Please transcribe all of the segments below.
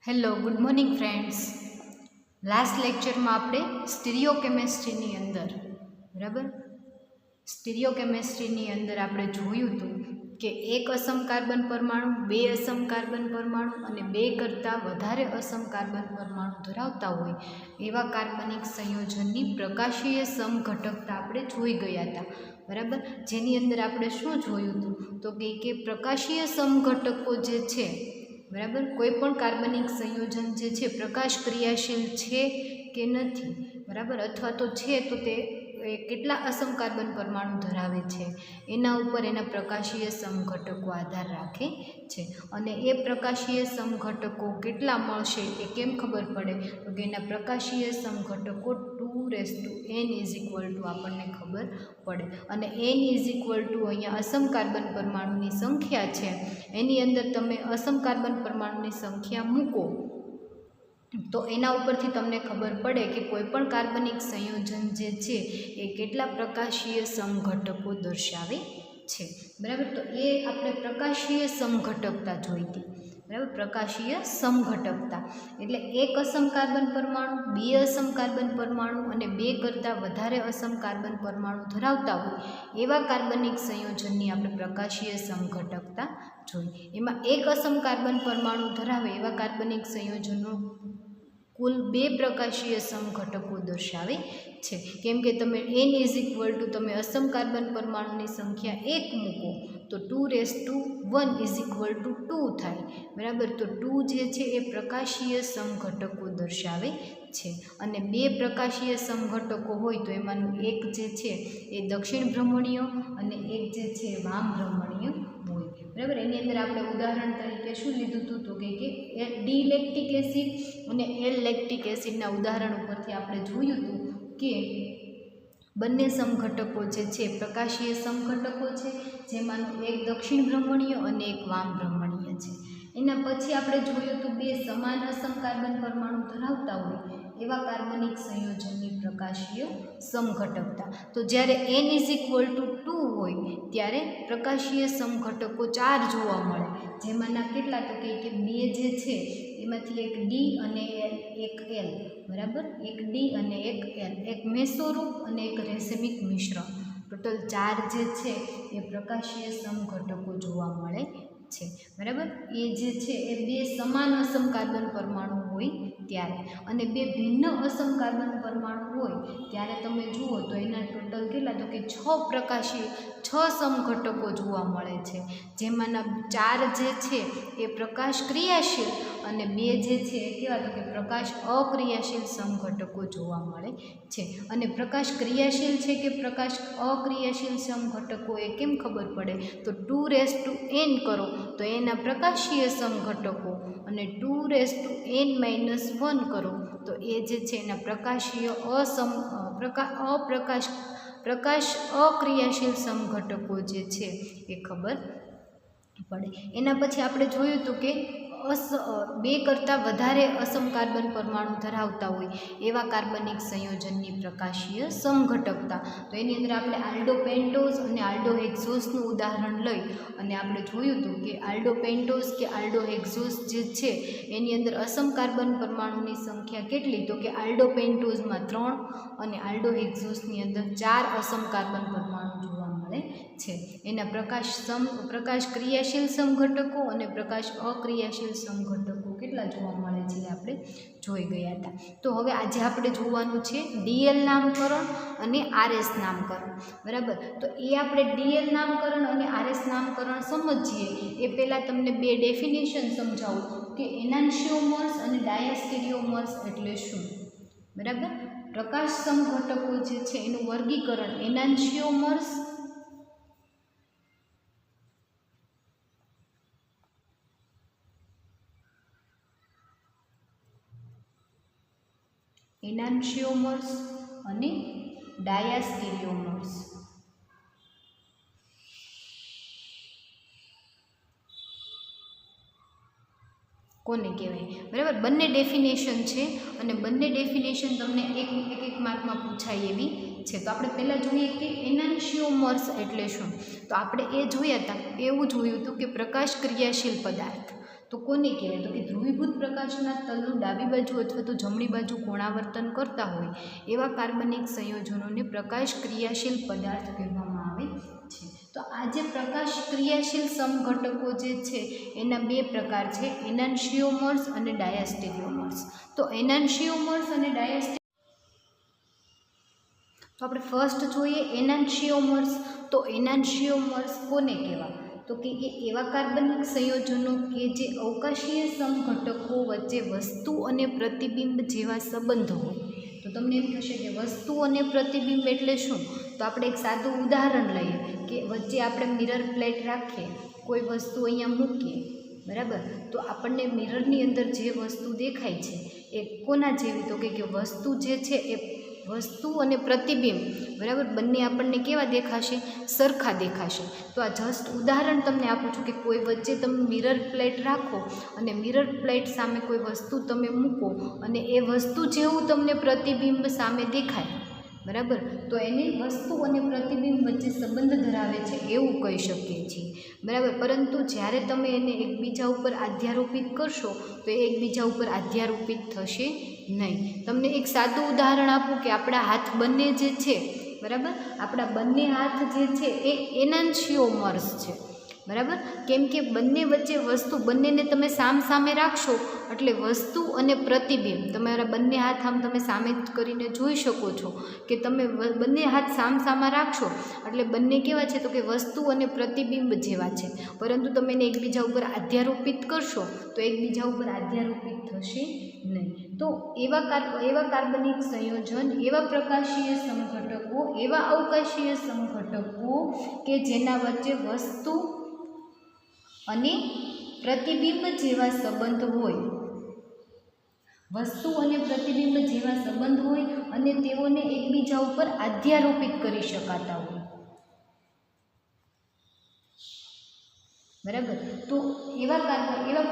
Hello good morning friends. Last લેક્ચરમાં આપણે સ્ટીરિયોકેમિસ્ટ્રીની અંદર સ્ટીરિયોકેમિસ્ટ્રીની અંદર આપણે જોયું હતું કે એક અસમ કાર્બન પરમાણુ, બે અસમ કાર્બન પરમાણુ અને બે કરતાં વધારે અસમ કાર્બન પરમાણુ ધરાવતા હોય એવા કાર્બનિક સંયોજનની પ્રકાશીય સમઘટકતા આપણે જોઈ ગયા હતા. બરાબર, જેની અંદર આપણે શું જોયું હતું તો કે પ્રકાશીય સમઘટકો જે છે, બરાબર, કોઈ પણ કાર્બનિક સંયોજન જે છે પ્રકાશ ક્રિયાશીલ છે કે નથી, બરાબર, અથવા તો છે તો તે કેટલા અસમ કાર્બન પરમાણુ ધરાવે છે એના ઉપર એના પ્રકાશીય સમઘટકો આધાર રાખે છે. અને એ પ્રકાશીય સમઘટકો કેટલા મળશે એ કેમ ખબર પડે તો કે એના પ્રકાશીય સમઘટકો 2n આપણને ખબર પડે. અને n અહીંયા અસમ કાર્બન પરમાણુની સંખ્યા છે, એની અંદર તમે અસમ કાર્બન પરમાણુની સંખ્યા મૂકો તો એના ઉપરથી તમને ખબર પડે કે કોઈ પણ કાર્બનિક સંયોજન જે છે એ કેટલા પ્રકાશીય સમઘટકો દર્શાવે છે. બરાબર, તો એ આપણે પ્રકાશીય સમઘટકતા જોઈ હતી. બરાબર, પ્રકાશીય સમઘટકતા એટલે એક અસમ કાર્બન પરમાણુ, બે અસમ કાર્બન પરમાણુ અને બે કરતાં વધારે અસમ કાર્બન પરમાણુ ધરાવતા હોય એવા કાર્બનિક સંયોજનની આપણે પ્રકાશીય સમઘટકતા જોઈ. એમાં એક અસમ કાર્બન પરમાણુ ધરાવે એવા કાર્બનિક સંયોજનો કુલ બે પ્રકાશીય સમઘટકો દર્શાવે છે. કેમ કે તમે n તમે અસમ કાર્બન પરમાણુની સંખ્યા 1 મૂકો તો 2 થાય. બરાબર, તો 2 જે છે એ પ્રકાશીય સમઘટકો દર્શાવે છે. અને બે પ્રકાશીય સમઘટકો હોય તો એમાંનું એક જે છે એ દક્ષિણ ભ્રમણીય અને એક જે છે વામ ભ્રમણીય હોય. બરાબર, એની અંદર આપણે ઉદાહરણ તરીકે શું લીધું હતું તો કે ડી લેક્ટિક એસિડ અને એલ લેક્ટિક એસિડના ઉદાહરણ ઉપરથી આપણે જોયું હતું કે બંને સમઘટકો જે છે પ્રકાશીય સમઘટકો છે, જેમાંનું એક દક્ષિણ ભ્રમણીય અને એક વામ ભ્રમણીય છે. એના પછી આપણે જોયું હતું બે સમાન અસમ કાર્બન પરમાણુ ધરાવતા હોય એવા કાર્બનિક સંયોજનની પ્રકાશીય સમઘટકતા. તો જ્યારે n 2 હોય ત્યારે પ્રકાશીય સમઘટકો 4 જોવા મળે, જેમાંના કેટલા તો કે બે જે છે એમાંથી એક ડી અને એક એલ. બરાબર, એક ડી અને એક એલ, એક મેસોરૂપ અને એક રેસેમિક મિશ્રણ, ટોટલ 4 જે છે એ પ્રકાશીય સમઘટકો જોવા મળે છે. બરાબર, એ જે છે એ બે સમાન અસમ કાર્બન પરમાણુ હોય ત્યારે, અને બે ભિન્ન અસમ કાર્બન પરમાણુ હોય ત્યારે તમે જુઓ તો એના ટોટલ કેટલા તો કે 6 સમઘટકો જોવા મળે છે, જેમાંના 4 જે છે એ પ્રકાશ ક્રિયાશીલ અને બે જે છે એ કેવા તો કે પ્રકાશ અક્રિયાશીલ સમઘટકો જોવા મળે છે. અને પ્રકાશ ક્રિયાશીલ છે કે પ્રકાશ અક્રિયાશીલ સમઘટકો એ કેમ ખબર પડે તો 2n કરો તો એના પ્રકાશીય સમઘટકો અને 2n-1 કરો તો એ જે છે એના પ્રકાશીય પ્રકાશ અક્રિયાશીલ સમઘટકો જે છે એ ખબર પડે. એના પછી આપણે જોયું હતું કે બે કરતાં વધારે અસમ કાર્બન પરમાણુ ધરાવતા હોય એવા કાર્બનિક સંયોજનની પ્રકાશીય સમઘટકતા. તો એની અંદર આપણે આલ્ડોપેન્ટોઝ અને આલ્ડોહેક્ઝોસનું ઉદાહરણ લઈ અને આપણે જોયું હતું કે આલ્ડોપેન્ટોઝ કે આલ્ડોહેક્ઝોસ જે છે એની અંદર અસમ કાર્બન પરમાણુની સંખ્યા કેટલી તો કે આલ્ડોપેન્ટોઝમાં 3 અને આલ્ડોહેક્ઝોસની અંદર 4 અસમ કાર્બન પરમાણુ જોવા મળે છે. એના પ્રકાશ ક્રિયાશીલ સમઘટકો અને પ્રકાશ અક્રિયાશીલ સમઘટકો કેટલા જોવા મળે છે આપણે જોઈ ગયા હતા. તો હવે આજે આપણે જોવાનું છે ડીએલ નામકરણ અને આરએસ નામકરણ. બરાબર, તો એ આપણે ડીએલ નામકરણ અને આરએસ નામકરણ સમજીએ એ પહેલાં તમને બે ડેફિનેશન સમજાવું કે એનાન્શિયોમર્સ અને ડાયાસ્ટેરિયોમર્સ એટલે શું. બરાબર, પ્રકાશ સમઘટકો જે છે એનું વર્ગીકરણ એનાન્શિયોમર્સ અને ડાયાસ્ટેરિયોમર્સ. કોને કહેવાય. બરાબર, બંને ડેફિનેશન છે અને બંને ડેફિનેશન તમને એક માર્કમાં પૂછાય એવી છે. તો આપણે પહેલાં જોઈએ કે એનાન્શિયોમર્સ એટલે શું. તો આપણે એ જોયા હતા એવું જોયું હતું કે પ્રકાશ ક્રિયાશીલ પદાર્થ. તો કોને કહેવાય? તો કે ધ્રુવીભૂત પ્રકાશના તલનું ડાબી બાજુ અથવા તો જમણી બાજુ કોણાવર્તન કરતા હોય એવા કાર્બનિક સંયોજનોને પ્રકાશ ક્રિયાશીલ પદાર્થ કહેવામાં આવે છે. તો આ જે પ્રકાશ ક્રિયાશીલ સમઘટકો જે છે એના બે પ્રકાર છે, એનાન્શિયોમર્સ અને ડાયાસ્ટેરિયોમર્સ. તો એનાન્શિયોમર્સ અને તો આપણે ફર્સ્ટ જોઈએ એનાન્શિયોમર્સ. તો એનાન્શિયોમર્સ કોને કહેવાય? તો કે એ એવા કાર્બનિક સંયોજનો કે જે અવકાશીય સમઘટકો વચ્ચે વસ્તુ અને પ્રતિબિંબ જેવા સંબંધો હોય. તો તમને એમ થશે કે વસ્તુ અને પ્રતિબિંબ એટલે શું? તો આપણે એક સાદું ઉદાહરણ લઈએ કે વચ્ચે આપણે મિરર પ્લેટ રાખીએ, કોઈ વસ્તુ અહીંયા મૂકીએ, બરાબર, તો આપણને મિરરની અંદર જે વસ્તુ દેખાય છે એ કોના જેવી? તો કે વસ્તુ જે છે એ વસ્તુ અને પ્રતિબિંબ, બરાબર, બંને આપણને કેવા દેખાશે? સરખા દેખાશે. તો આ જસ્ટ ઉદાહરણ તમને આપું છું કે કોઈ વચ્ચે તમે મિરર પ્લેટ રાખો અને મિરર પ્લેટ સામે કોઈ વસ્તુ તમે મૂકો અને એ વસ્તુ જેવું તમને પ્રતિબિંબ સામે દેખાય, બરાબર, તો એને વસ્તુ અને પ્રતિબિંબ વચ્ચે સંબંધ ધરાવે છે એવું કહી શકીએ છીએ, બરાબર. પરંતુ જ્યારે તમે એને એકબીજા ઉપર આધ્યારોપિત કરશો તો એ એકબીજા ઉપર આધ્યારોપિત થશે નહીં. તમને એક સાદું ઉદાહરણ આપું કે આપણા હાથ બંને જે છે, બરાબર, આપણા બંને હાથ જે છે એ એનાન્શિયોમર્સ છે, બરાબર. કેમ કે બંને વચ્ચે વસ્તુ, બંનેને તમે સામે રાખશો એટલે વસ્તુ અને પ્રતિબિંબ, તમારા બંને હાથ આમ તમે સામે કરીને જોઈ શકો છો કે તમે બંને હાથ સામસામા રાખશો એટલે બંને કેવા છે? તો કે વસ્તુ અને પ્રતિબિંબ જેવા છે. પરંતુ તમે એને એકબીજા ઉપર આધ્યારોપિત કરશો તો એકબીજા ઉપર આધ્યારોપિત થશે નહીં. તો એવા કાર્બનિક સંયોજન, એવા પ્રકાશીય સમઘટકો, એવા અવકાશીય સમઘટકો કે જેના વચ્ચે વસ્તુ અને પ્રતિબિંબ જેવા સંબંધ હોય, વસ્તુ અને પ્રતિબિંબ જેવા સંબંધ હોય અને તેઓને એકબીજા ઉપર આધ્યારોપિત કરી શકાતા હોય, બરાબર. તો એવા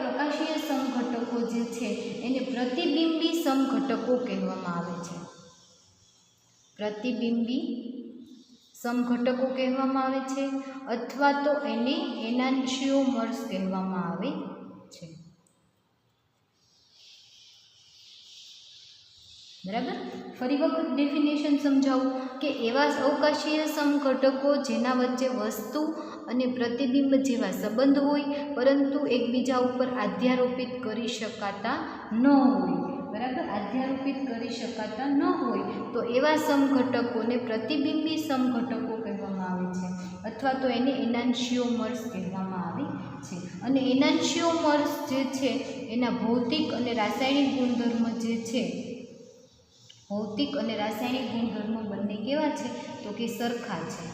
પ્રકાશીય સમઘટકો જે છે એને પ્રતિબિંબી સમઘટકો કહેવામાં આવે છે. પ્રતિબિંબી સમઘટકો કહેવામાં આવે છે અથવા તો એને એનાન્શિયોમર્સ કહેવામાં આવે છે, બરાબર. ફરી વખત ડેફિનેશન સમજાવું કે એવા અવકાશીય સમઘટકો જેના વચ્ચે વસ્તુ અને પ્રતિબિંબ જેવા સંબંધ હોય પરંતુ એકબીજા ઉપર આધ્યારોપિત કરી શકાતા ન હોય, બરાબર, આધ્યારોપિત કરી શકાતા ન હોય તો એવા સમઘટકોને પ્રતિબિંબી સમઘટકો કહેવામાં આવે છે અથવા તો એને એનાન્શિયોમર્સ કહેવામાં આવે છે. અને એનાન્શિયોમર્સ જે છે એના ભૌતિક અને રાસાયણિક ગુણધર્મ જે છે, ભૌતિક અને રાસાયણિક ગુણધર્મો બંને કેવા છે? તો કે સરખા છે.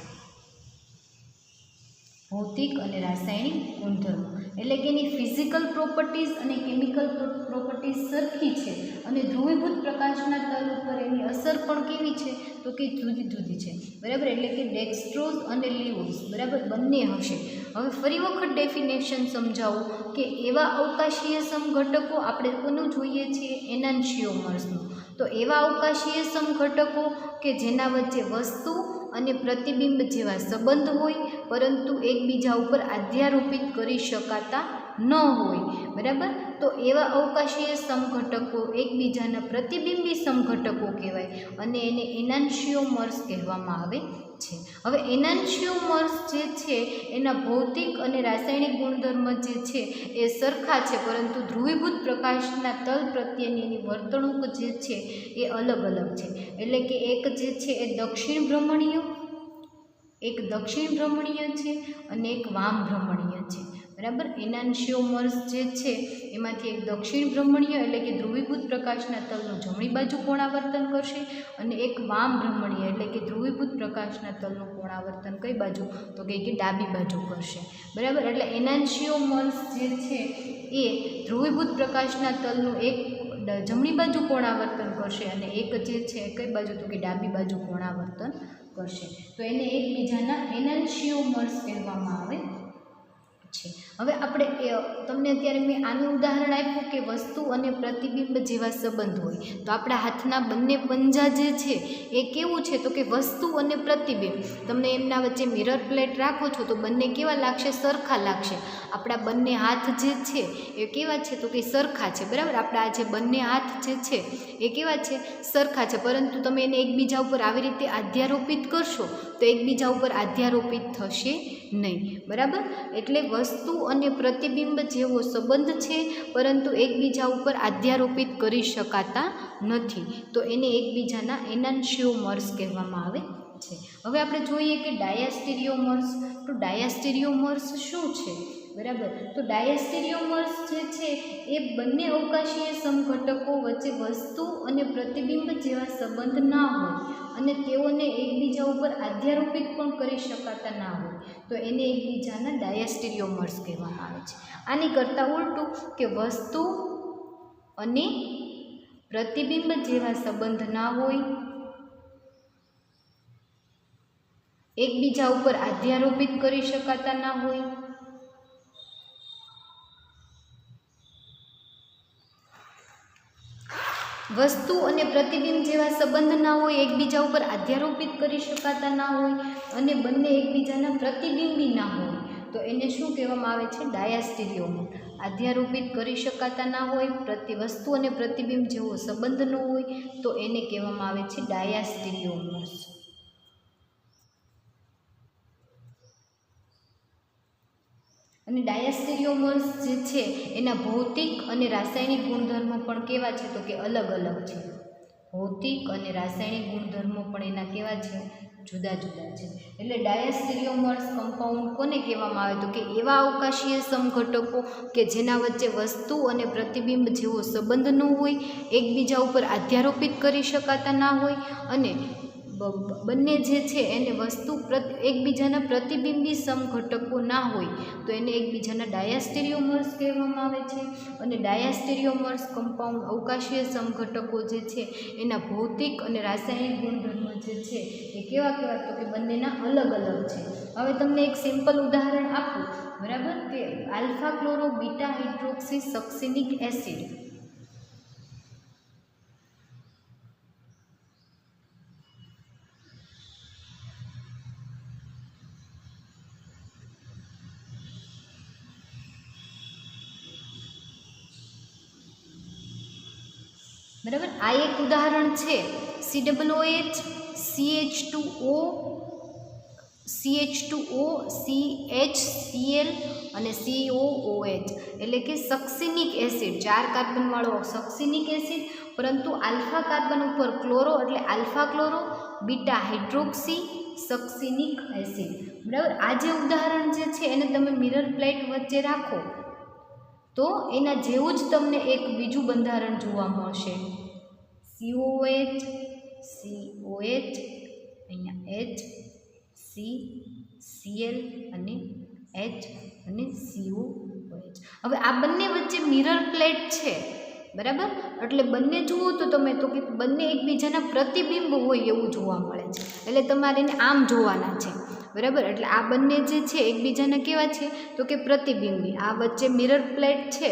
ભૌતિક અને રાસાયણિક ગુણધર્મો એટલે કે એની ફિઝિકલ પ્રોપર્ટીઝ અને કેમિકલ પ્રોપર્ટીઝ સરખી છે અને ધ્રુવીભૂત પ્રકાશના તલ ઉપર એની અસર પણ કેવી છે? તો કે જુદી જુદી છે, બરાબર. એટલે કે ડેક્સ્ટ્રોઝ અને લીવોઝ, બરાબર, બંને હશે. હવે ફરી વખત ડેફિનેશન સમજાવું કે એવા અવકાશીય સમઘટકો આપણે કોનું જોઈએ છીએ? એનાન્શિયોમર્સનું. તો એવા અવકાશીય સમઘટકો કે જેના વચ્ચે વસ્તુ અને પ્રતિબિંબ જેવા સંબંધ હોય પરંતુ એકબીજા ઉપર આધ્યારોપિત કરી શકાતા ન હોય, બરાબર. તો એવા અવકાશીય સમઘટકો એકબીજાના પ્રતિબિંબી સમઘટકો કહેવાય અને એને એનાન્શિયોમર્સ કહેવામાં આવે છે. હવે એનાન્શિયોમર્સ જે છે એના ભૌતિક અને રાસાયણિક ગુણધર્મ જે છે એ સરખા છે પરંતુ ધ્રુવીભૂત પ્રકાશના તલ પ્રત્યેની એની વર્તણૂક જે છે એ અલગ અલગ છે. એટલે કે એક જે છે એ દક્ષિણ ભ્રમણીય છે અને એક વામ ભ્રમણીય છે, બરાબર. એનાન્શિયોમર્સ જે છે એમાંથી એક દક્ષિણ ભ્રમણીય એટલે કે ધ્રુવીભૂત પ્રકાશના તલનું જમણી બાજુ કોણાવર્તન કરશે અને એક વામ ભ્રમણીય એટલે કે ધ્રુવીભૂત પ્રકાશના તલનું કોણાવર્તન કઈ બાજુ? તો કે ડાબી બાજુ કરશે, બરાબર. એટલે એનાન્શિયોમર્સ જે છે એ ધ્રુવીભૂત પ્રકાશના તલનું એક જમણી બાજુ કોણાવર્તન કરશે અને એક જે છે કઈ બાજુ? તો કે ડાબી બાજુ કોણાવર્તન કરશે. તો એને એકબીજાના એનાન્શિયોમર્સ કહેવામાં આવે છે. હવે આપણે તમને અત્યારે મેં આનું ઉદાહરણ આપ્યું કે વસ્તુ અને પ્રતિબિંબ જેવા સંબંધ હોય, તો આપણા હાથના બંને પંજા જે છે એ કેવું છે તો કે વસ્તુ અને પ્રતિબિંબ. તમને એમના વચ્ચે મિરર પ્લેટ રાખો છો તો બંને કેવા લાગશે? સરખા લાગશે. આપણા બંને હાથ જે છે એ કેવા છે તો કે સરખા છે, બરાબર. આપણા આ જે બંને હાથ જે છે એ કેવા છે? સરખા છે. પરંતુ તમે એને એકબીજા ઉપર આવી રીતે આધ્યારોપિત કરશો તો એકબીજા ઉપર આધ્યારોપિત થશે નહીં, બરાબર. એટલે વસ્તુ અને પ્રતિબિંબ જેવો સંબંધ છે, પરંતુ એકબીજા ઉપર આધ્યારોપિત કરી શકાતા નથી, તો એને એકબીજાના એનાન્શિયોમર્સ કહેવામાં આવે છે. હવે આપણે જોઈએ કે ડાયાસ્ટેરિયોમર્સ. તો ડાયાસ્ટેરિયોમર્સ શું છે? બરાબર. તો ડાયાસ્ટેરિયોમર્સ જે છે એ બંને અવકાશીય સમઘટકો વચ્ચે વસ્તુ અને પ્રતિબિંબ જેવા સંબંધ ના હોય અને તેઓને એકબીજા ઉપર આધ્યારોપિત પણ કરી શકાતા ના હોય, તો એને એકબીજાના ડાયાસ્ટેરિયોમર્સ કહેવામાં આવે છે. આની કરતાં ઉલટું કે વસ્તુ અને પ્રતિબિંબ જેવા સંબંધ ના હોય, એકબીજા ઉપર આધ્યારોપિત કરી શકાતા ના હોય, વસ્તુ અને પ્રતિબિંબ જેવા સંબંધ ના હોય, એકબીજા ઉપર આધ્યારોપિત કરી શકાતા ના હોય અને બંને એકબીજાના પ્રતિબિંબી ના હોય, તો એને શું કહેવામાં આવે છે? ડાયાસ્ટેરિયોમર. આધ્યારોપિત કરી શકાતા ના હોય, વસ્તુ અને પ્રતિબિંબ જેવો સંબંધ ન હોય, તો એને કહેવામાં આવે છે ડાયાસ્ટેરિયોમર્સ. અને ડાયાસ્ટેરિયોમર્સ જે છે એના ભૌતિક અને રાસાયણિક ગુણધર્મો પણ કેવા છે તો કે અલગ અલગ છે. ભૌતિક અને રાસાયણિક ગુણધર્મો પણ એના કેવા છે? જુદા જુદા છે. એટલે ડાયાસ્ટેરિયોમર્સ કમ્પાઉન્ડ કોને કહેવામાં આવે તો કે એવા અવકાશીય સમઘટકો કે જેના વચ્ચે વસ્તુ અને પ્રતિબિંબ જેવો સંબંધ ન હોય, એકબીજા ઉપર આધ્યારોપિત કરી શકાતા ના હોય અને બંને જે છે એને વસ્તુ એકબીજાના પ્રતિબિંબી સમઘટકો ના હોય, તો એને એકબીજાના ડાયાસ્ટેરિયોમર્સ કહેવામાં આવે છે. અને ડાયાસ્ટેરિયોમર્સ કમ્પાઉન્ડ અવકાશીય સમઘટકો જે છે એના ભૌતિક અને રાસાયણિક ગુણધર્મો જે છે એ કેવા કહેવાય તો કે બંનેના અલગ અલગ છે. હવે તમને એક સિમ્પલ ઉદાહરણ આપું, બરાબર, કે alpha chloro beta hydroxy succinic acid. બરાબર, આ એક ઉદાહરણ છે. COOH, CH2O, CH2O, CHCl અને COOH એટલે કે સક્સિનિક એસિડ, 4 કાર્બનવાળો સક્સિનિક એસિડ, પરંતુ આલ્ફા કાર્બન ઉપર ક્લોરો એટલે alpha chloro, beta hydroxy succinic acid. બરાબર, આ જે ઉદાહરણ જે છે એને તમે મિરર પ્લેટ વચ્ચે રાખો તો એના જેવું જ તમને એક બીજું બંધારણ જોવા મળશે. COOH, COH, અહીંયા H, C, Cl અને H અને COOH. હવે આ બંને વચ્ચે મિરર પ્લેટ છે, બરાબર. એટલે બંને જુઓ તો તમે તો કે બંને એકબીજાના પ્રતિબિંબ હોય એવું જોવા મળે છે. એટલે તમારે એને આમ જોવાના છે, બરાબર. એટલે આ બંને જે છે એકબીજાના કેવા છે તો કે પ્રતિબિંબી. આ વચ્ચે મિરર પ્લેટ છે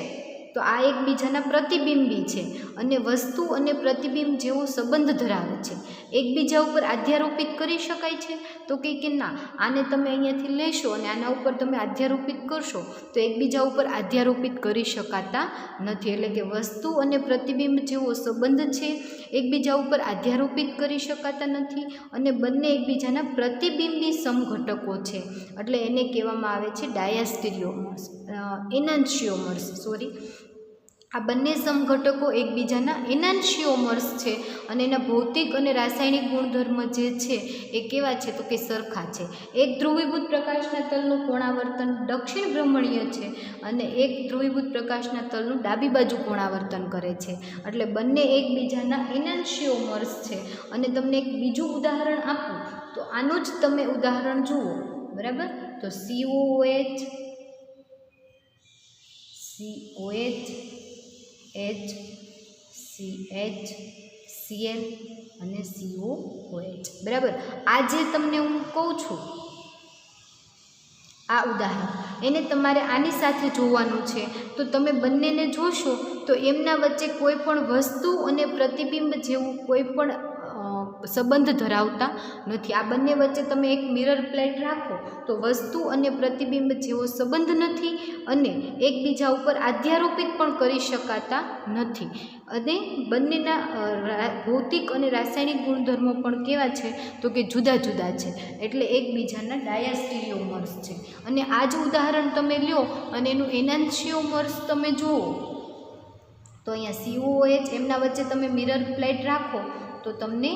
તો આ એકબીજાના પ્રતિબિંબી છે અને વસ્તુ અને પ્રતિબિંબ જેવો સંબંધ ધરાવે છે. એકબીજા ઉપર આધ્યારોપિત કરી શકાય છે તો કે ના, આને તમે અહીંયાથી લેશો અને આના ઉપર તમે આધ્યારોપિત કરશો તો એકબીજા ઉપર આધ્યારોપિત કરી શકાતા નથી. એટલે કે વસ્તુ અને પ્રતિબિંબ જેવો સંબંધ છે, એકબીજા ઉપર આધ્યારોપિત કરી શકાતા નથી અને બંને એકબીજાના પ્રતિબિંબી સમઘટકો છે. એટલે એને કહેવામાં આવે છે ડાયાસ્ટેરિયોમર્સ, એનાન્શિયોમર્સ. આ બંને સમઘટકો એકબીજાના એનાન્શિયોમર્સ છે અને એના ભૌતિક અને રાસાયણિક ગુણધર્મ જે છે એ કેવા છે તો કે સરખા છે. એક ધ્રુવીભૂત પ્રકાશના તલનું કોણાવર્તન દક્ષિણ ભ્રમણીય છે અને એક ધ્રુવીભૂત પ્રકાશના તલનું ડાબી બાજુ કોણાવર્તન કરે છે. એટલે બંને એકબીજાના એનાન્શિયોમર્સ છે. અને તમને એક બીજું ઉદાહરણ આપું તો આનું જ તમે ઉદાહરણ જુઓ, બરાબર. તો COOH, COH, H, CH, Cl અને COOH. બરાબર, આ જે તમને હું કહું છું આ ઉદાહરણ એને તમારે આની સાથે જોવાનું છે. તો તમે બંનેને જોશો તો એમના વચ્ચે કોઈ પણ વસ્તુ અને પ્રતિબિંબ જેવું કોઈ પણ સંબંધ ધરાવતા નથી. આ બંને વચ્ચે તમે એક મિરર પ્લેટ રાખો તો વસ્તુ અને પ્રતિબિંબ જેવો સંબંધ નથી અને એકબીજા ઉપર આધ્યારોપિત પણ કરી શકાતા નથી. અને બંનેના ભૌતિક અને રાસાયણિક ગુણધર્મો પણ કેવા છે તો કે જુદા જુદા છે, એટલે એકબીજાના ડાયાસ્ટીરિયોમર્સ છે. અને આ જ ઉદાહરણ તમે લ્યો અને એનું એનાન્શિયોમર્સ તમે જુઓ તો અહીંયા COOH એમના વચ્ચે તમે મિરર પ્લેટ રાખો તો તમને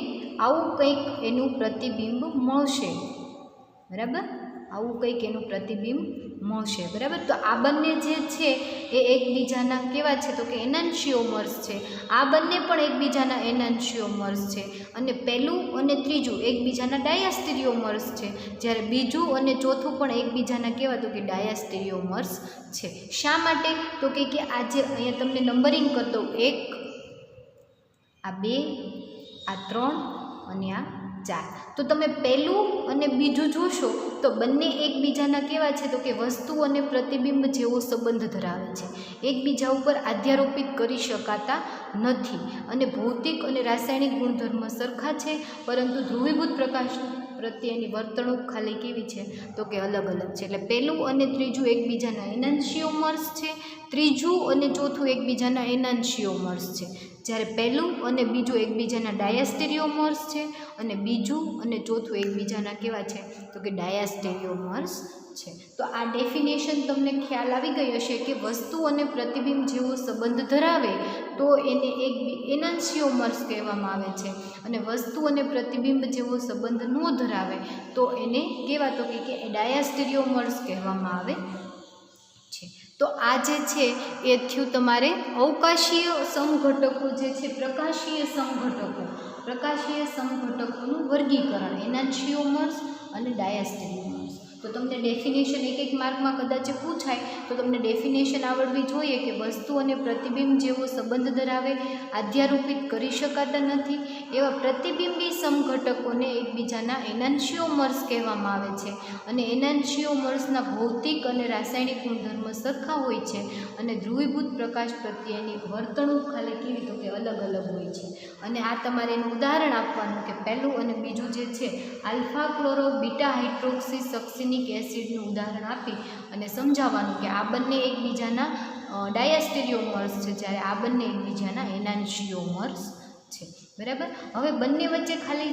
આવું કંઈક એનું પ્રતિબિંબ મળશે. બરાબર, આવું કંઈક એનું પ્રતિબિંબ મળશે. બરાબર, તો આ બંને જે છે એ એકબીજાના કેવા છે તો કે એનાન્શિયોમર્સ છે. આ બંને પણ એકબીજાના એનાન્શિયોમર્સ છે. અને પહેલું અને ત્રીજું એકબીજાના ડાયાસ્ટીરિયોમર્સ છે, જ્યારે બીજું અને ચોથું પણ એકબીજાના કેવા તો કે ડાયાસ્ટીરિયોમર્સ છે. શા માટે તો કે આ જે અહીંયા તમને નંબરિંગ કરતો 1 આ 2 આ 3 અને આ 4, તો તમે પહેલું અને બીજું જોશો તો બંને એકબીજાના કેવા છે તો કે વસ્તુ અને પ્રતિબિંબ જેવો સંબંધ ધરાવે છે, એકબીજા ઉપર આધ્યારોપિત કરી શકાતા નથી અને ભૌતિક અને રાસાયણિક ગુણધર્મ સરખા છે, પરંતુ ધ્રુવીભૂત પ્રકાશ પ્રત્યેની વર્તણૂક ખાલી કેવી છે તો કે અલગ અલગ છે. એટલે પહેલું અને ત્રીજું એકબીજાના એનાન્શિયોમર્સ છે, ત્રીજું અને ચોથું એકબીજાના એનાન્શિયોમર્સ છે, જ્યારે પહેલું અને બીજું એકબીજાના ડાયાસ્ટીરિયોમર્સ છે અને બીજું અને ચોથું એકબીજાના કેવા છે તો કે ડાયાસ્ટીરિયોમર્સ છે. તો આ ડેફિનેશન તમને ખ્યાલ આવી ગઈ હશે કે વસ્તુ અને પ્રતિબિંબ જેવો સંબંધ ધરાવે તો એને એક એનાન્શિયોમર્સ કહેવામાં આવે છે, અને વસ્તુ અને પ્રતિબિંબ જેવો સંબંધ ન ધરાવે તો એને કેવા તો કે ડાયાસ્ટીરિયોમર્સ કહેવામાં આવે છે. તો આ જે છે એ થયું તમારે અવકાશીય સમઘટકો જે છે પ્રકાશીય સમઘટકોનું વર્ગીકરણ, એનાન્શિયોમર્સ અને ડાયાસ્ટીરિયોમર્સ. તો તમને ડેફિનેશન એક માર્કમાં કદાચ પૂછાય તો તમને ડેફિનેશન આવડવી જોઈએ કે વસ્તુ અને પ્રતિબિંબ જેવો સંબંધ ધરાવે, આધ્યારોપિત કરી શકાતા નથી એવા પ્રતિબિંબી સમઘટકોને એકબીજાના એનાન્શિયોમર્સ કહેવામાં આવે છે, અને એનાન્શિયોમર્સના ભૌતિક અને રાસાયણિક ગુણધર્મ સરખા હોય છે, અને ધ્રુવીભૂત પ્રકાશ પ્રત્યેની વર્તણૂક ખાલી કેવી તો કે અલગ અલગ હોય છે. અને આ તમારે એનું ઉદાહરણ આપવાનું કે પહેલું અને બીજું જે છે આલ્ફા ક્લોરો બીટા હાઇડ્રોક્સી સક્સિનિક એસિડનું ઉદાહરણ આપી અને સમજાવવાનું કે આ બંને એકબીજાના ડાયાસ્ટીરિયોમર્સ છે, જ્યારે આ બંને એકબીજાના એનાન્શિયોમર્સ છે. બરાબર, હવે બંને વચ્ચે ખાલી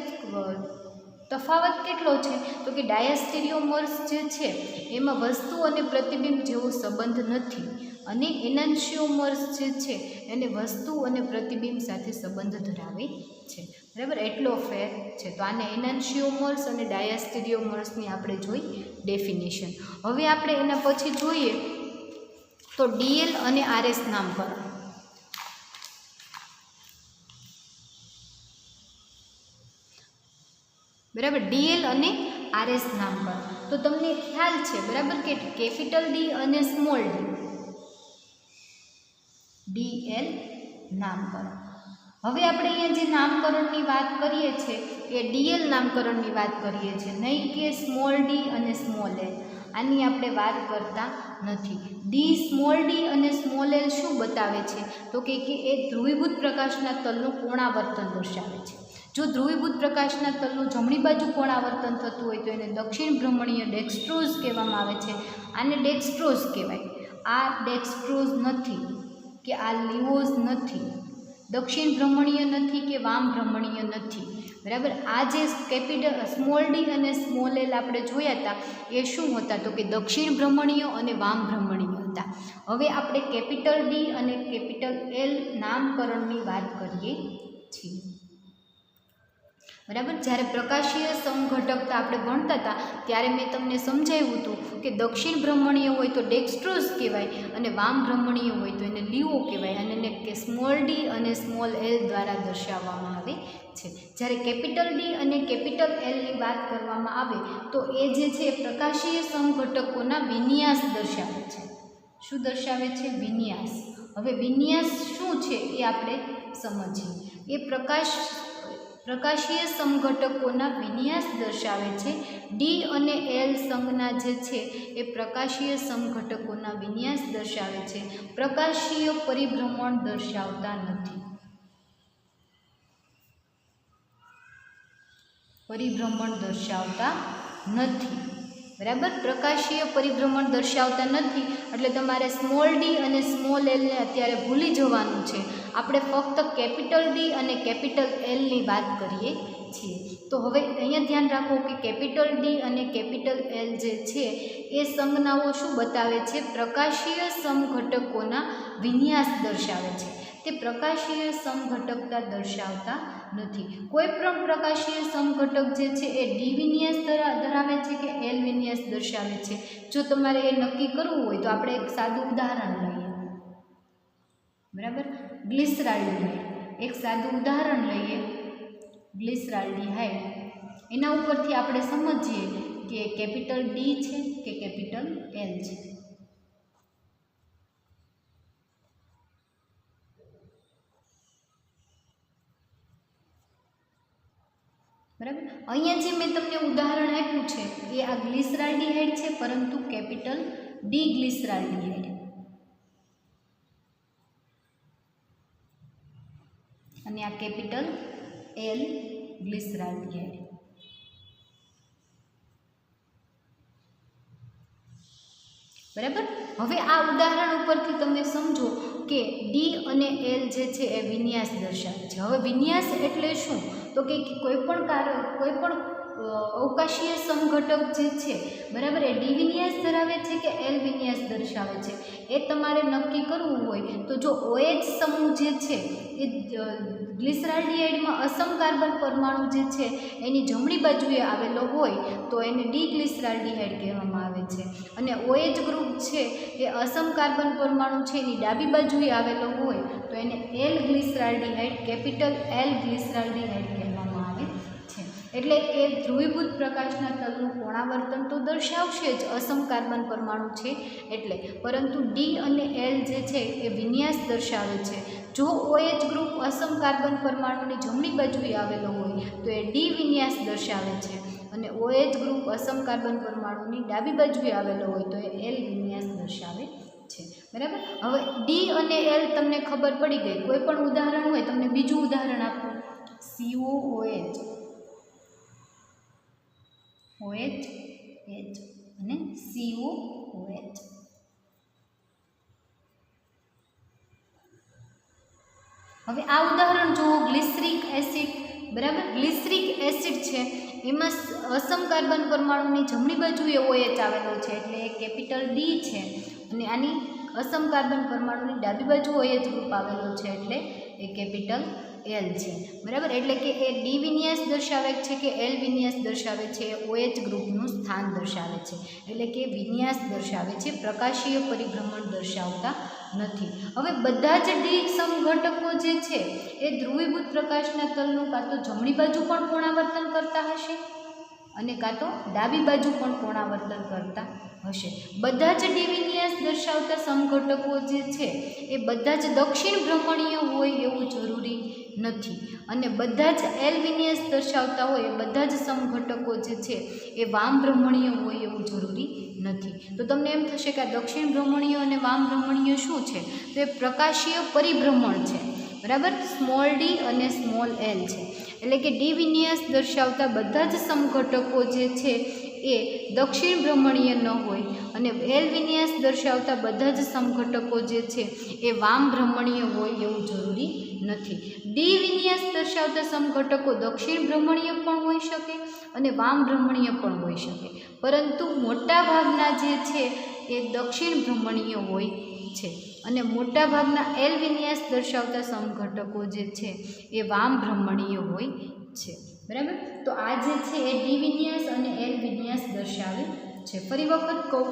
તફાવત કેટલો છે તો કે ડાયાસ્ટીરિયોમર્સ જે છે એમાં વસ્તુ અને પ્રતિબિંબ જેવો સંબંધ નથી, અને એનાન્શિયોમર્સ જે છે એને વસ્તુ અને પ્રતિબિંબ સાથે સંબંધ ધરાવે છે. બરાબર, એટલો ફેર છે. તો આને એનાન્શિયોમર્સ અને ડાયાસ્ટીરિયોમર્સની આપણે જોઈ ડેફિનેશન. હવે આપણે એના પછી જોઈએ તો DL અને RS નામકરણ. બરાબર, DL અને RS નામકરણ. તો તમને ખ્યાલ છે બરાબર કે કેપિટલ D અને સ્મોલ DL નામકરણ. હવે આપણે અહીંયા જે નામકરણની વાત કરીએ છીએ એ DL નામકરણની વાત કરીએ છીએ, નહીં કે સ્મોલ d અને સ્મોલ l. આની આપણે વાત કરતા નથી. સ્મોલ d અને સ્મોલ l શું બતાવે છે તો કે એ ધ્રુવીભૂત પ્રકાશના તલનું કોણાવર્તન દર્શાવે છે. જો ધ્રુવીભૂત પ્રકાશના તલનું જમણી બાજુ કોણાવર્તન થતું હોય તો એને દક્ષિણ ભ્રમણીય ડેક્સ્ટ્રોઝ કહેવામાં આવે છે. આને ડેક્સ્ટ્રોઝ કહેવાય. આ ડેક્સ્ટ્રોઝ નથી કે આ લિવોઝ નથી, દક્ષિણ ભ્રમણીય નથી કે વામ ભ્રમણીય નથી. બરાબર, આ જે સ્મોલ d અને સ્મોલ l આપણે જોયા હતા એ શું હતા તો કે દક્ષિણ ભ્રમણીય અને વામ ભ્રમણીય હતા. હવે આપણે કેપિટલ D અને કેપિટલ L નામકરણની વાત કરીએ છીએ. બરાબર, જ્યારે પ્રકાશીય સમઘટકતા આપણે ભણતા હતા ત્યારે મેં તમને સમજાવ્યું હતું કે દક્ષિણ ભ્રમણીય હોય તો ડેક્સ્ટ્રોઝ કહેવાય અને વામ ભ્રમણીય હોય તો એને લીવો કહેવાય, અને એને કે સ્મોલ d અને સ્મોલ l દ્વારા દર્શાવવામાં આવે છે. જ્યારે કેપિટલ D અને કેપિટલ L ની વાત કરવામાં આવે તો એ જે છે પ્રકાશીય સમઘટકોના વિન્યાસ દર્શાવે છે. શું દર્શાવે છે? વિન્યાસ. હવે વિન્યાસ શું છે એ આપણે સમજીએ. એ પ્રકાશ પ્રકાશીય સમઘટકોના વિન્યાસ દર્શાવે છે. ડી અને એલ સંજ્ઞા જે છે એ પ્રકાશીય સમઘટકોના વિન્યાસ દર્શાવે છે, પ્રકાશીય પરિભ્રમણ દર્શાવતા નથી. પરિભ્રમણ દર્શાવતા નથી. બરાબર, પ્રકાશીય પરિભ્રમણ દર્શાવતા નથી એટલે તમારે સ્મોલ ડી અને સ્મોલ એલને અત્યારે ભૂલી જવાનું છે. આપણે ફક્ત કેપિટલ ડી અને કેપિટલ એલની વાત કરીએ છીએ. તો હવે અહીંયા ધ્યાન રાખો કે કેપિટલ ડી અને કેપિટલ એલ જે છે એ સંજ્ઞાઓ શું બતાવે છે? પ્રકાશીય સમઘટકોના વિન્યાસ દર્શાવે છે. તે પ્રકાશીય સમઘટકતા દર્શાવતા નથી. કોઈ પણ પ્રકાશીય સમઘટક જે છે એ ડી વિન્યાસ ધરાવે છે કે એલ વિન્યાસ દર્શાવે છે. જો તમારે એ નક્કી કરવું હોય તો આપણે એક સાદું ઉદાહરણ લઈએ. બરાબર, ગ્લિસરાલ્ડિહાઇડ. એક સાદું ઉદાહરણ લઈએ, ગ્લિસરાલ્ડિહાઇડ. એના ઉપરથી આપણે સમજીએ કે કેપિટલ ડી છે કે કેપિટલ એલ છે. બરાબર, અહીંયા જે મેં તમને ઉદાહરણ આપ્યું છે એ આ ગ્લિસરાલ્ડિહાઇડ છે, પરંતુ કેપિટલ ડી ગ્લિસરાલ્ડિહાઇડ અને આ કેપિટલ એલ ગ્લિસરાલ્ડિહાઇડ. બરાબર, હવે આ ઉદાહરણ ઉપરથી તમે સમજો કે ડી અને એલ જે છે એ વિન્યાસ દર્શાવે છે. હવે વિન્યાસ એટલે શું? તો કે કોઈ પણ અવકાશીય સમઘટક જે છે, બરાબર, એ ડી વિન્યાસ ધરાવે છે કે એલ વિન્યાસ દર્શાવે છે એ તમારે નક્કી કરવું હોય તો જો OH સમૂહ જે છે એ ગ્લિસરાલ્ડિહાઇડમાં અસમ કાર્બન પરમાણુ જે છે એની જમણી બાજુએ આવેલો હોય તો એને ડી ગ્લિસરાલ્ડિહાઇડ કહેવામાં આવે છે. અને OH ગ્રુપ છે એ અસમ કાર્બન પરમાણુ છે એની ડાબી બાજુએ આવેલો હોય તો એને એલ ગ્લિસરાલ્ડિહાઇડ, કેપિટલ એલ ગ્લિસરાલ્ડિહાઇડ કહેવામાં આવે છે. એટલે એ ધ્રુવીભૂત પ્રકાશના તલનું કોણાવર્તન તો દર્શાવશે જ, અસમ કાર્બન પરમાણુ છે એટલે, પરંતુ ડી અને એલ જે છે એ વિન્યાસ દર્શાવે છે. જો OH ગ્રુપ અસમ કાર્બન પરમાણુની જમણી બાજુએ આવેલો હોય તો એ ડી વિન્યાસ દર્શાવે છે અને OH ગ્રુપ અસમ કાર્બન પરમાણુની ડાબી બાજુએ આવેલો હોય તો એ એલ વિન્યાસ દર્શાવે છે. બરાબર, હવે ડી અને એલ તમને ખબર પડી ગઈ. કોઈ પણ ઉદાહરણ હોય, તમને બીજું ઉદાહરણ આપો, COOH, OH અને COOH. હવે આ ઉદાહરણ જુઓ, ગ્લિસરિક એસિડ. બરાબર, ગ્લિસરિક એસિડ છે એમાં અસમ કાર્બન પરમાણુની જમણી બાજુએ OH આવેલો છે એટલે એ કેપિટલ ડી છે અને આની અસમ કાર્બન પરમાણુની ડાબી બાજુ OH ગ્રુપ આવેલો છે એટલે એ કેપિટલ એલ છે. બરાબર, એટલે કે એ ડી વિન્યાસ દર્શાવે છે કે એલ વિન્યાસ દર્શાવે છે, એ OH ગ્રુપનું સ્થાન દર્શાવે છે. એટલે કે વિન્યાસ દર્શાવે છે, પ્રકાશીય પરિભ્રમણ દર્શાવતા નથી. હવે બધા જ ડી સમઘટકો જે છે એ ધ્રુવીભૂત પ્રકાશના તલનું કાં તો જમણી બાજુ પણ કોણાવર્તન કરતા હશે અને કાં તો ડાબી બાજુ પણ કોણાવર્તન કરતા હશે. બધા જ ડી વિન્યાસ દર્શાવતા સમઘટકો જે છે એ બધા જ દક્ષિણ ભ્રમણીય હોય એવું જરૂરી નથી અને બધા જ એલ વિન્યાસ દર્શાવતા હોય એ બધા જ સમઘટકો જે છે એ વામ ભ્રમણીય હોય એવું જરૂરી નથી. તો તમને એમ થશે કે આ દક્ષિણ ભ્રમણીય અને વામ ભ્રમણીય શું છે? તો એ પ્રકાશીય પરિભ્રમણ છે. બરાબર, સ્મોલ ડી અને સ્મોલ એલ છે. એટલે કે ડી વિન્યાસ દર્શાવતા બધા જ સમઘટકો જે છે એ દક્ષિણ ભ્રમણીય ન હોય અને એલ વિન્યાસ દર્શાવતા બધા જ સમઘટકો જે છે એ વામ ભ્રમણીય હોય એવું જરૂરી નથી. ડી વિન્યાસ દર્શાવતા સમઘટકો દક્ષિણ ભ્રમણીય પણ હોઈ શકે અને વામ ભ્રમણીય પણ હોઈ શકે, પરંતુ મોટાભાગના જે છે એ દક્ષિણ ભ્રમણીય હોય છે અને મોટાભાગના એલ વિન્યાસ દર્શાવતા સમઘટકો જે છે એ વામ ભ્રમણીય હોય છે. બરાબર, તો આ જે છે એ ડી વિન્યાસ અને એલ વિન્યાસ દર્શાવે છે. ફરી વખત કહું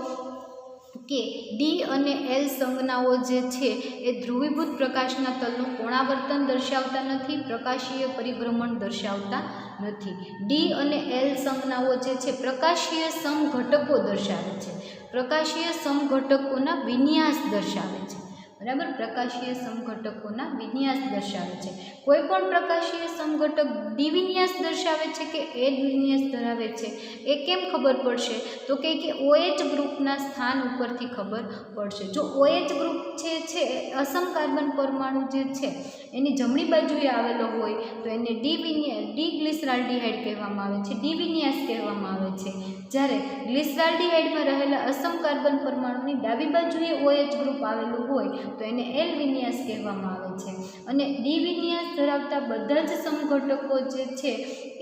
કે ડી અને એલ સંજ્ઞાઓ જે છે એ ધ્રુવીભૂત પ્રકાશના તલનું કોણાવર્તન દર્શાવતા નથી, પ્રકાશીય પરિભ્રમણ દર્શાવતા નથી. ડી અને એલ સંજ્ઞાઓ જે છે પ્રકાશીય સમઘટકો દર્શાવે છે, પ્રકાશીય સમઘટકોના વિન્યાસ દર્શાવે છે. બરાબર, પ્રકાશીય સમઘટકોના વિન્યાસ દર્શાવે છે. કોઈ પણ પ્રકાશીય સમઘટક ડી વિન્યાસ દર્શાવે છે કે એલ વિન્યાસ ધરાવે છે એ કેમ ખબર પડશે? તો કે OH ગ્રુપના સ્થાન ઉપરથી ખબર પડશે. જો OH ગ્રુપ છે અસમ કાર્બન પરમાણુ જે છે એની જમણી બાજુએ આવેલો હોય તો એને ડી ગ્લિસરાલ્ડિહાઇડ કહેવામાં આવે છે, ડી વિન્યાસ કહેવામાં આવે છે. જ્યારે ગ્લિસરાલ્ડિહાઇડમાં રહેલા અસમ કાર્બન પરમાણુની ડાબી બાજુએ OH ગ્રુપ આવેલું હોય તો એને એલ વિન્યાસ કહેવામાં આવે છે. અને ડી વિન્યાસ ધરાવતા બધા જ સમઘટકો જે છે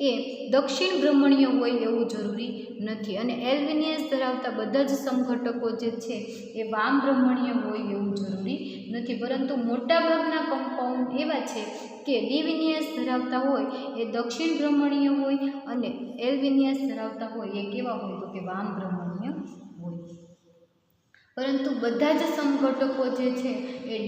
એ દક્ષિણ ભ્રમણીય હોય એવું જરૂરી નથી, અને એલ વિન્યાસ ધરાવતા બધા જ સમઘટકો જે છે એ વામ ભ્રમણીય હોય એવું જરૂરી નથી. પરંતુ મોટાભાગના કમ્પાઉન્ડ એવા છે કે ડી વિન્યાસ ધરાવતા હોય એ દક્ષિણ ભ્રમણીય હોય અને એલ વિન્યાસ ધરાવતા હોય એ કેવા હોય તો કે વામ ભ્રમણીય હોય. પરંતુ બધા જ સમઘટકો જે છે એ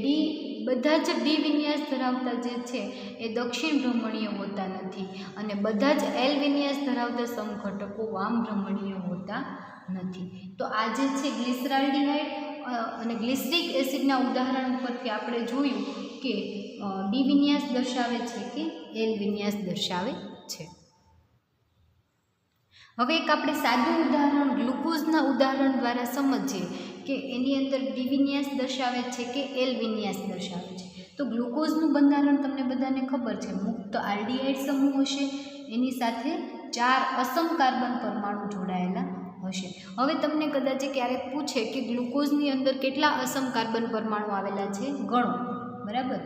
બધા જ ડી વિન્યાસ ધરાવતા જે છે એ દક્ષિણ ભ્રમણીય હોતા નથી, અને બધા જ એલ વિન્યાસ ધરાવતા સમઘટકો વામ ભ્રમણીય હોતા નથી. તો આ જે છે ગ્લિસરાલ્ડિહાઇડ અને ગ્લિસરિક એસિડના ઉદાહરણ પરથી આપણે જોયું કે ડી વિન્યાસ દર્શાવે છે કે એલ વિન્યાસ દર્શાવે છે. હવે એક આપણે સાદું ઉદાહરણ ગ્લુકોઝના ઉદાહરણ દ્વારા સમજીએ કે એની અંદર ડી વિન્યાસ દર્શાવે છે કે એલ વિન્યાસ દર્શાવે છે. તો ગ્લુકોઝનું બંધારણ તમને બધાને ખબર છે, મુક્ત આલ્ડીહાઇડ સમૂહ હશે, એની સાથે 4 અસમ કાર્બન પરમાણુ જોડાયેલા હશે. હવે તમને કદાચ ક્યારેક પૂછે કે ગ્લુકોઝની અંદર કેટલા અસમ કાર્બન પરમાણુ આવેલા છે, ગણો. બરાબર,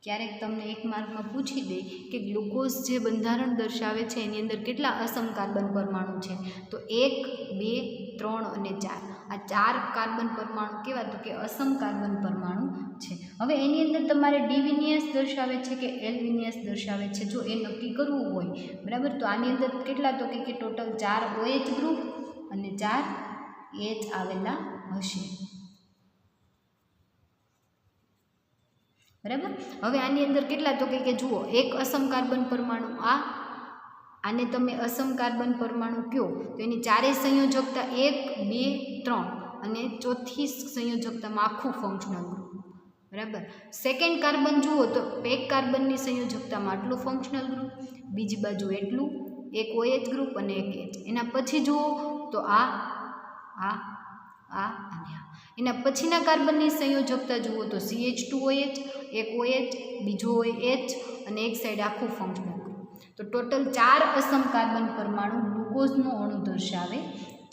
ક્યારેક તમને 1 માર્કમાં પૂછી દે કે ગ્લુકોઝ જે બંધારણ દર્શાવે છે એની અંદર કેટલા અસમ કાર્બન પરમાણુ છે, તો 1, 2, 3 અને 4. આ 4 કાર્બન પરમાણુ કેવા તો કે અસમ કાર્બન પરમાણુ છે. હવે એની અંદર તમારે ડી વિન્યાસ દર્શાવે છે કે એલ વિન્યાસ દર્શાવે છે, જો એ નક્કી કરવું હોય, બરાબર, તો આની અંદર કેટલા તો કે ટોટલ 4 OH ગ્રુપ અને 4 H આવેલા હશે. બરાબર, હવે આની અંદર કેટલા તો કે જુઓ, એક અસમ કાર્બન પરમાણુ આને તમે અસમ કાર્બન પરમાણુ કહો તો એની 4 સંયોજકતા 1, 2, 3 અને ચોથી સંયોજકતામાં આખું ફંક્શનલ ગ્રુપ. બરાબર, સેકન્ડ કાર્બન જુઓ તો એક કાર્બનની સંયોજકતામાં આટલું ફંક્શનલ ગ્રુપ, બીજી બાજુ એટલું, એક OH ગ્રુપ અને એક H. એના પછી જુઓ તો આ અને આ. એના પછીના કાર્બનની સંયોજકતા જુઓ તો CH2OH, એક OH, બીજો H અને એક સાઈડ આખું ફંક્શનલ ગ્રુપ. તો ટોટલ 4 અસમ કાર્બન પરમાણુ ગ્લુકોઝનો અણુ દર્શાવે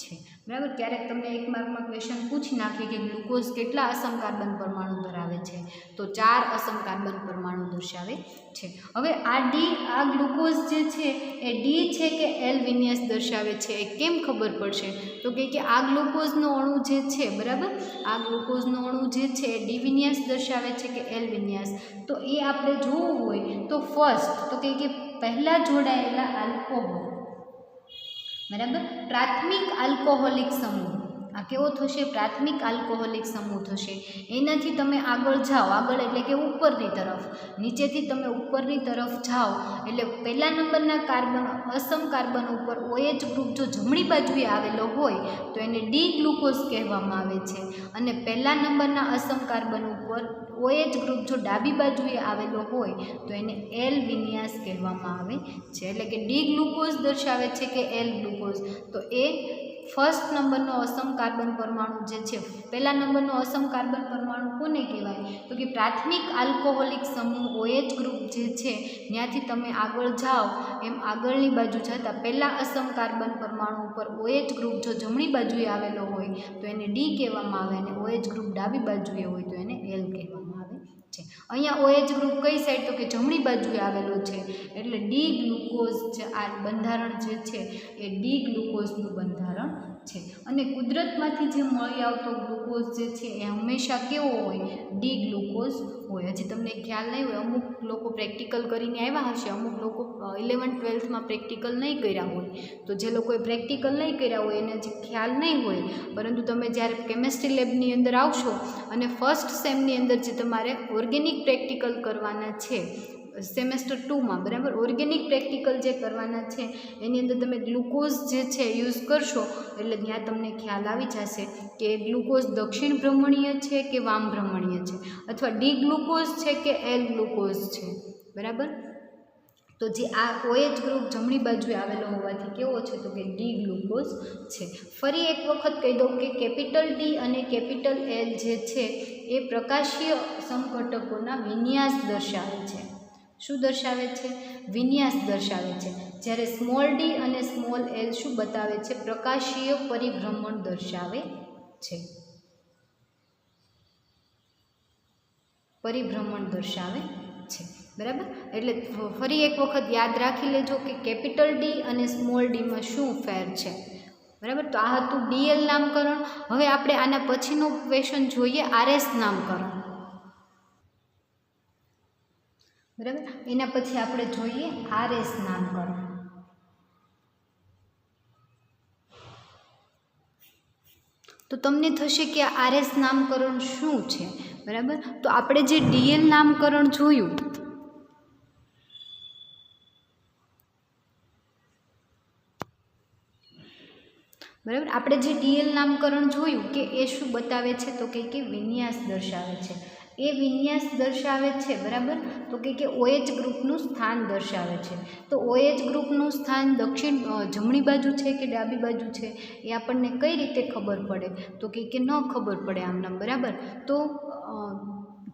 છે. બરાબર, ક્યારેક તમને 1 માર્કમાં ક્વેશ્ચન પૂછી નાખે કે ગ્લુકોઝ કેટલા અસમ કાર્બન પરમાણુ ધરાવે છે, તો 4 અસમ કાર્બન પરમાણુ દર્શાવે છે. હવે આ ગ્લુકોઝ જે છે એ ડી છે કે એલ વિન્યાસ દર્શાવે છે એ કેમ ખબર પડશે? તો કે આ ગ્લુકોઝનો અણુ જે છે, બરાબર, આ ગ્લુકોઝનો અણુ જે છે એ ડી વિન્યાસ દર્શાવે છે કે એલ વિન્યાસ, તો એ આપણે જોવું હોય તો ફર્સ્ટ તો કે પહેલાં જોડાયેલા આલ્કોહોલ, બરાબર, પ્રાથમિક આલ્કોહોલિક સમૂહ, આ કેવો થશે? પ્રાથમિક આલ્કોહોલિક સમૂહ થશે. એનાથી તમે આગળ જાઓ, આગળ એટલે કે ઉપરની તરફ, નીચેથી તમે ઉપરની તરફ જાઓ એટલે પહેલા નંબરના કાર્બન અસમ કાર્બન ઉપર OH ગ્રુપ જો જમણી બાજુએ આવેલો હોય તો એને ડી ગ્લુકોઝ કહેવામાં આવે છે, અને પહેલા નંબરના અસમ કાર્બન ઉપર OH ગ્રુપ જો ડાબી બાજુએ આવેલો હોય તો એને એલ વિન્યાસ કહેવામાં આવે છે. એટલે કે ડી ગ્લુકોઝ દર્શાવે છે કે એલ ગ્લુકોઝ, તો એ ફર્સ્ટ નંબરનો અસમ કાર્બન પરમાણુ જે છે, પહેલા નંબરનો અસમ કાર્બન પરમાણુ કોને કહેવાય? તો કે પ્રાથમિક આલ્કોહોલિક સમૂહ OH ગ્રુપ જે છે ત્યાંથી તમે આગળ જાઓ એમ આગળની બાજુ જતાં પહેલાં અસમ કાર્બન પરમાણુ ઉપર OH ગ્રુપ જો જમણી બાજુએ આવેલો હોય તો એને ડી કહેવામાં આવે, અને OH ગ્રુપ ડાબી બાજુએ હોય તો એને એલ કહેવામાં આવે છે. અહીંયા OH ગ્રુપ કઈ સાઈડ તો કે જમણી બાજુએ આવેલો છે, એટલે ડી ગ્લુકોઝ છે, આ બંધારણ જે છે એ ડી ગ્લુકોઝનું બંધારણ છે. અને કુદરતમાંથી જે મળી આવતો ગ્લુકોઝ જે છે એ હંમેશા કેવો હોય? ડી ગ્લુકોઝ હોય. હજી તમને ખ્યાલ નહીં હોય, અમુક લોકો પ્રેક્ટિકલ કરીને આવ્યા હશે, અમુક લોકો 11th 12thમાં પ્રેક્ટિકલ નહીં કર્યા હોય, તો જે લોકોએ પ્રેક્ટિકલ નહીં કર્યા હોય એને હજી ખ્યાલ નહીં હોય, પરંતુ તમે જ્યારે કેમેસ્ટ્રી લેબની અંદર આવશો અને ફર્સ્ટ સેમની અંદર જે તમારે ઓર્ગેનિક પ્રેક્ટિકલ કરવાના છે સેમેસ્ટર 2માં, બરાબર, ઓર્ગેનિક પ્રેક્ટિકલ જે કરવાના છે એની અંદર તમે ગ્લુકોઝ જે છે યુઝ કરશો એટલે ત્યાં તમને ખ્યાલ આવી જશે કે ગ્લુકોઝ દક્ષિણ ભ્રમણીય છે કે વામ ભ્રમણીય છે, અથવા ડી ગ્લુકોઝ છે કે એલ ગ્લુકોઝ છે, બરાબર. તો જે આ OH ગ્રુપ જમણી બાજુએ આવેલો હોવાથી કેવો છે તો કે ડી ગ્લુકોઝ છે. ફરી એક વખત કહી દઉં કે કેપિટલ ડી અને કેપિટલ એલ જે છે એ પ્રકાશીય સમઘટકોના વિન્યાસ દર્શાવે છે. શું દર્શાવે છે? વિન્યાસ દર્શાવે છે. જ્યારે સ્મોલ ડી અને સ્મોલ એલ શું બતાવે છે? પ્રકાશીય પરિભ્રમણ દર્શાવે છે. પરિભ્રમણ દર્શાવે છે, બરાબર. એટલે ફરી એક વખત યાદ રાખી લેજો કે કેપિટલ ડી અને સ્મોલ ડીમાં શું ફેર છે, બરાબર. તો આ હતું DL નામકરણ. હવે આપણે આના પછીનો ક્વેશ્ચન જોઈએ RS નામકરણ, બરાબર. એના પછી આપણે જોઈએ RS નામકરણ. તો તમને થશે કે આ RS નામકરણ શું છે, બરાબર. તો આપણે જે DL નામકરણ જોયું, બરાબર, આપણે જે DL નામકરણ જોયું કે એ શું બતાવે છે તો કે વિન્યાસ દર્શાવે છે. એ વિન્યાસ દર્શાવે છે, બરાબર. તો કે OH ગ્રુપનું સ્થાન દર્શાવે છે. તો OH ગ્રુપનું સ્થાન જમણી બાજુ છે કે ડાબી બાજુ છે એ આપણને કઈ રીતે ખબર પડે તો કે ન ખબર પડે આમનામ, બરાબર. તો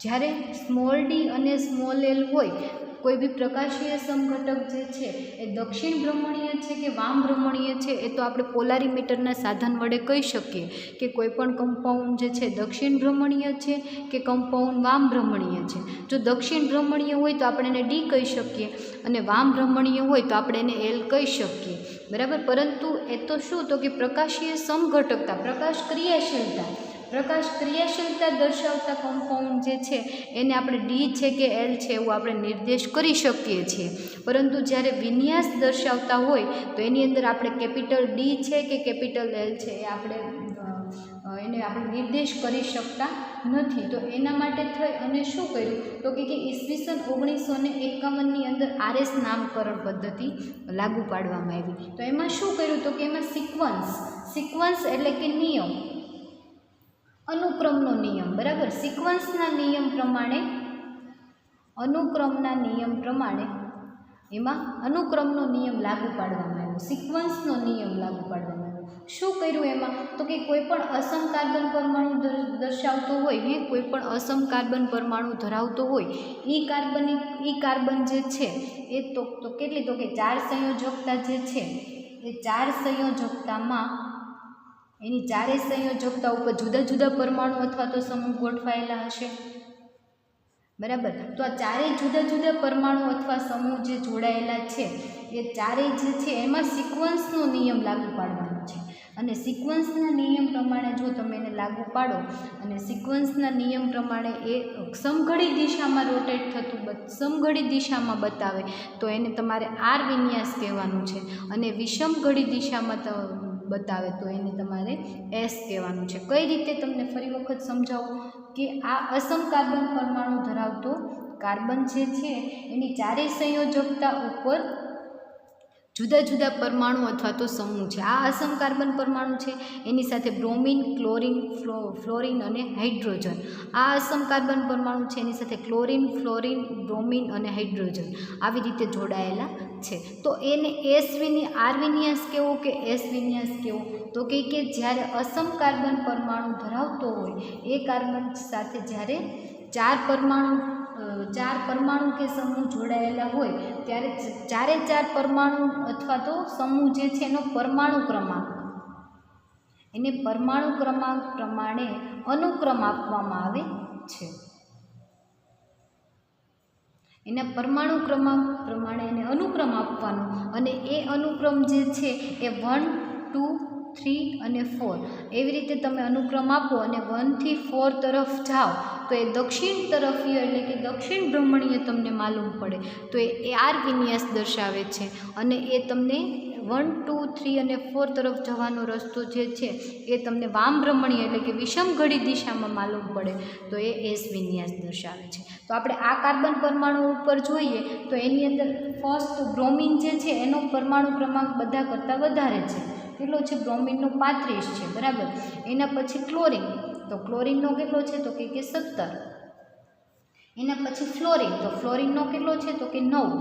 જ્યારે સ્મોલ ડી અને સ્મોલ એલ હોય, કોઈ બી પ્રકાશીય સમઘટક જે છે એ દક્ષિણ ભ્રમણીય છે કે વામ ભ્રમણીય છે એ તો આપણે પોલારીમીટરના સાધન વડે કહી શકીએ કે કોઈ પણ કમ્પાઉન્ડ જે છે દક્ષિણ ભ્રમણીય છે કે કમ્પાઉન્ડ વામ ભ્રમણીય છે. જો દક્ષિણ ભ્રમણીય હોય તો આપણે એને ડી કહી શકીએ અને વામ ભ્રમણીય હોય તો આપણે એને એલ કહી શકીએ, બરાબર. પરંતુ એ તો શું તો કે પ્રકાશીય સમઘટકતા, પ્રકાશ ક્રિયાશીલતા દર્શાવતા કમ્પાઉન્ડ જે છે એને આપણે ડી છે કે એલ છે એવું આપણે નિર્દેશ કરી શકીએ છીએ. પરંતુ જ્યારે વિન્યાસ દર્શાવતા હોય તો એની અંદર આપણે કેપિટલ ડી છે કે કેપિટલ એલ છે એ આપણે નિર્દેશ કરી શકતા નથી. તો એના માટે થઈ અને શું કર્યું તો કે ઈસવીસન 1951ની અંદર RS નામકરણ પદ્ધતિ લાગુ પાડવામાં આવી. તો એમાં શું કર્યું તો કે એમાં સિક્વન્સ એટલે કે નિયમ, અનુક્રમનો નિયમ, બરાબર. સિક્વન્સના નિયમ પ્રમાણે, અનુક્રમના નિયમ પ્રમાણે એમાં અનુક્રમનો નિયમ લાગુ પાડવામાં આવ્યો, સિક્વન્સનો નિયમ લાગુ પાડવામાં આવ્યો. શું કર્યું એમાં તો કે કોઈ પણ અસમ કાર્બન પરમાણુ દર્શાવતો હોય, કોઈ પણ અસમ કાર્બન પરમાણુ ધરાવતો હોય, ઈ કાર્બન જે છે એ તો કેટલી તો કે 4 સંયોજકતા જે છે એ 4 સંયોજકતામાં એની 4 સંયોજકતા ઉપર જુદા જુદા પરમાણુ અથવા તો સમૂહ ગોઠવાયેલા હશે, બરાબર. તો આ 4 જુદા જુદા પરમાણુ અથવા સમૂહ જે જોડાયેલા છે એ 4 જે છે એમાં સિક્વન્સનો નિયમ લાગુ પાડવાનો છે. અને સિક્વન્સના નિયમ પ્રમાણે જો તમે એને લાગુ પાડો અને સિક્વન્સના નિયમ પ્રમાણે એ સમઘડી દિશામાં રોટેટ થતું સમઘડી દિશામાં બતાવે તો એને તમારે R વિન્યાસ કહેવાનું છે, અને વિષમઘડી દિશામાં બતાવે તો એને તમારે S કહેવાનું છે. કઈ રીતે તમને ફરી વખત સમજાવું કે આ અસમ કાર્બન પરમાણુ ધરાવતો કાર્બન જે છે એની 4 સંયોજકતા ઉપર જુદા જુદા પરમાણુ અથવા તો સમૂહ છે. આ અસમ કાર્બન પરમાણુ છે એની સાથે બ્રોમિન, ક્લોરિન, ફ્લોરિન અને હાઇડ્રોજન. આ અસમ કાર્બન પરમાણુ છે એની સાથે ક્લોરિન, ફ્લોરિન, બ્રોમિન અને હાઇડ્રોજન આવી રીતે જોડાયેલા છે. તો એને R વિન્યાસ કેવો કે S વિન્યાસ કેવો તો કે જ્યારે અસમ કાર્બન પરમાણુ ધરાવતો હોય એ કાર્બન સાથે જ્યારે 4 પરમાણુ કે સમૂહ જોડાયેલા હોય ત્યારે 4 પરમાણુ અથવા તો સમૂહ જે છે એનો પરમાણુ ક્રમાંક પ્રમાણે અનુક્રમ આપવામાં આવે છે. એના પરમાણુ ક્રમાંક પ્રમાણે એને અનુક્રમ આપવાનો, અને એ અનુક્રમ જે છે એ 1, 2, 3 અને 4 એવી રીતે તમે અનુક્રમ આપો અને 1 થી 4 તરફ જાઓ તો એ દક્ષિણ તરફીય એટલે કે દક્ષિણ ભ્રમણીય તમને માલુમ પડે તો એ R વિન્યાસ દર્શાવે છે. અને એ તમને 1, 2, 3 અને 4 તરફ જવાનો રસ્તો જે છે એ તમને વામ ભ્રમણીય એટલે કે વિષમ ઘડી દિશામાં માલુમ પડે તો એ એસ વિન્યાસ દર્શાવે છે. તો આપણે આ કાર્બન પરમાણુ ઉપર જોઈએ તો એની અંદર ફર્સ્ટ બ્રોમિન જે છે એનો પરમાણુ ક્રમાંક બધા કરતાં વધારે છે. કેટલો છે? બ્રોમિનનો 35 છે, બરાબર. એના પછી ક્લોરિન, તો ક્લોરિનનો કેટલો છે? તો કે 17. એના પછી ફ્લોરિન, તો ફ્લોરિનનો કેટલો છે? તો કે 9.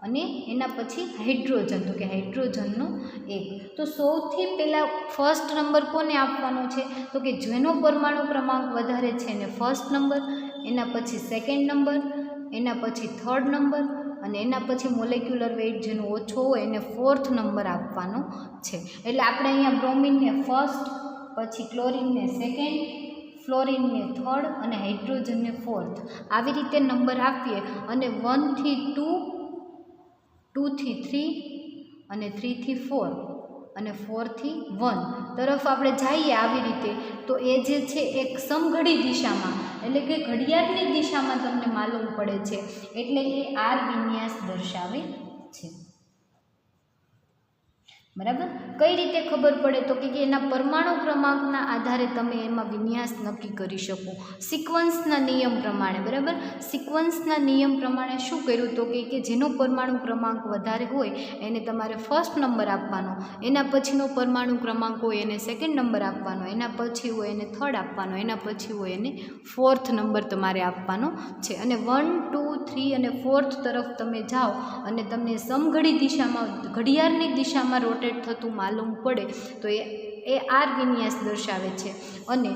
અને એના પછી હાઇડ્રોજન, તો કે હાઇડ્રોજનનો 1. તો સૌથી પહેલાં ફર્સ્ટ નંબર કોને આપવાનો છે? તો કે જેનો પરમાણુ ક્રમાંક વધારે છે એને ફર્સ્ટ નંબર, એના પછી સેકન્ડ નંબર, એના પછી થર્ડ નંબર અને એના પછી મોલેક્યુલર વેઇટ જેનો ઓછો હોય એને ફોર્થ નંબર આપવાનો છે. એટલે આપણે અહીંયા બ્રોમિનને ફર્સ્ટ, પછી ક્લોરિનને સેકન્ડ, ફ્લોરિનને થર્ડ અને હાઇડ્રોજનને ફોર્થ, આવી રીતે નંબર આપીએ અને 1 થી 2, 2 થી 3 અને 3 થી 4 અને 4 થી 1 તરફ આપણે જઈએ આવી રીતે, તો એ જે છે એક સમઘડી દિશામાં એટલે કે ઘડિયાળની દિશામાં તમને માલુમ પડે છે, એટલે એ આર વિન્યાસ દર્શાવે છે. બરાબર. કઈ રીતે ખબર પડે? તો કે એના પરમાણુ ક્રમાંકના આધારે તમે એમાં વિન્યાસ નક્કી કરી શકો સિક્વન્સના નિયમ પ્રમાણે. બરાબર. સિક્વન્સના નિયમ પ્રમાણે શું કર્યું? તો કે જેનો પરમાણુ ક્રમાંક વધારે હોય એને તમારે ફર્સ્ટ નંબર આપવાનો, એના પછીનો પરમાણુ ક્રમાંક હોય એને સેકન્ડ નંબર આપવાનો, એના પછી હોય એને થર્ડ આપવાનો, એના પછી હોય એને ફોર્થ નંબર તમારે આપવાનો છે. અને 1, 2, 3 અને ફોર્થ તરફ તમે જાઓ અને તમને સમઘડી દિશામાં ઘડિયાળની દિશામાં રોટેટ થતું માલુમ પડે તો એ આર વિન્યાસ દર્શાવે છે. અને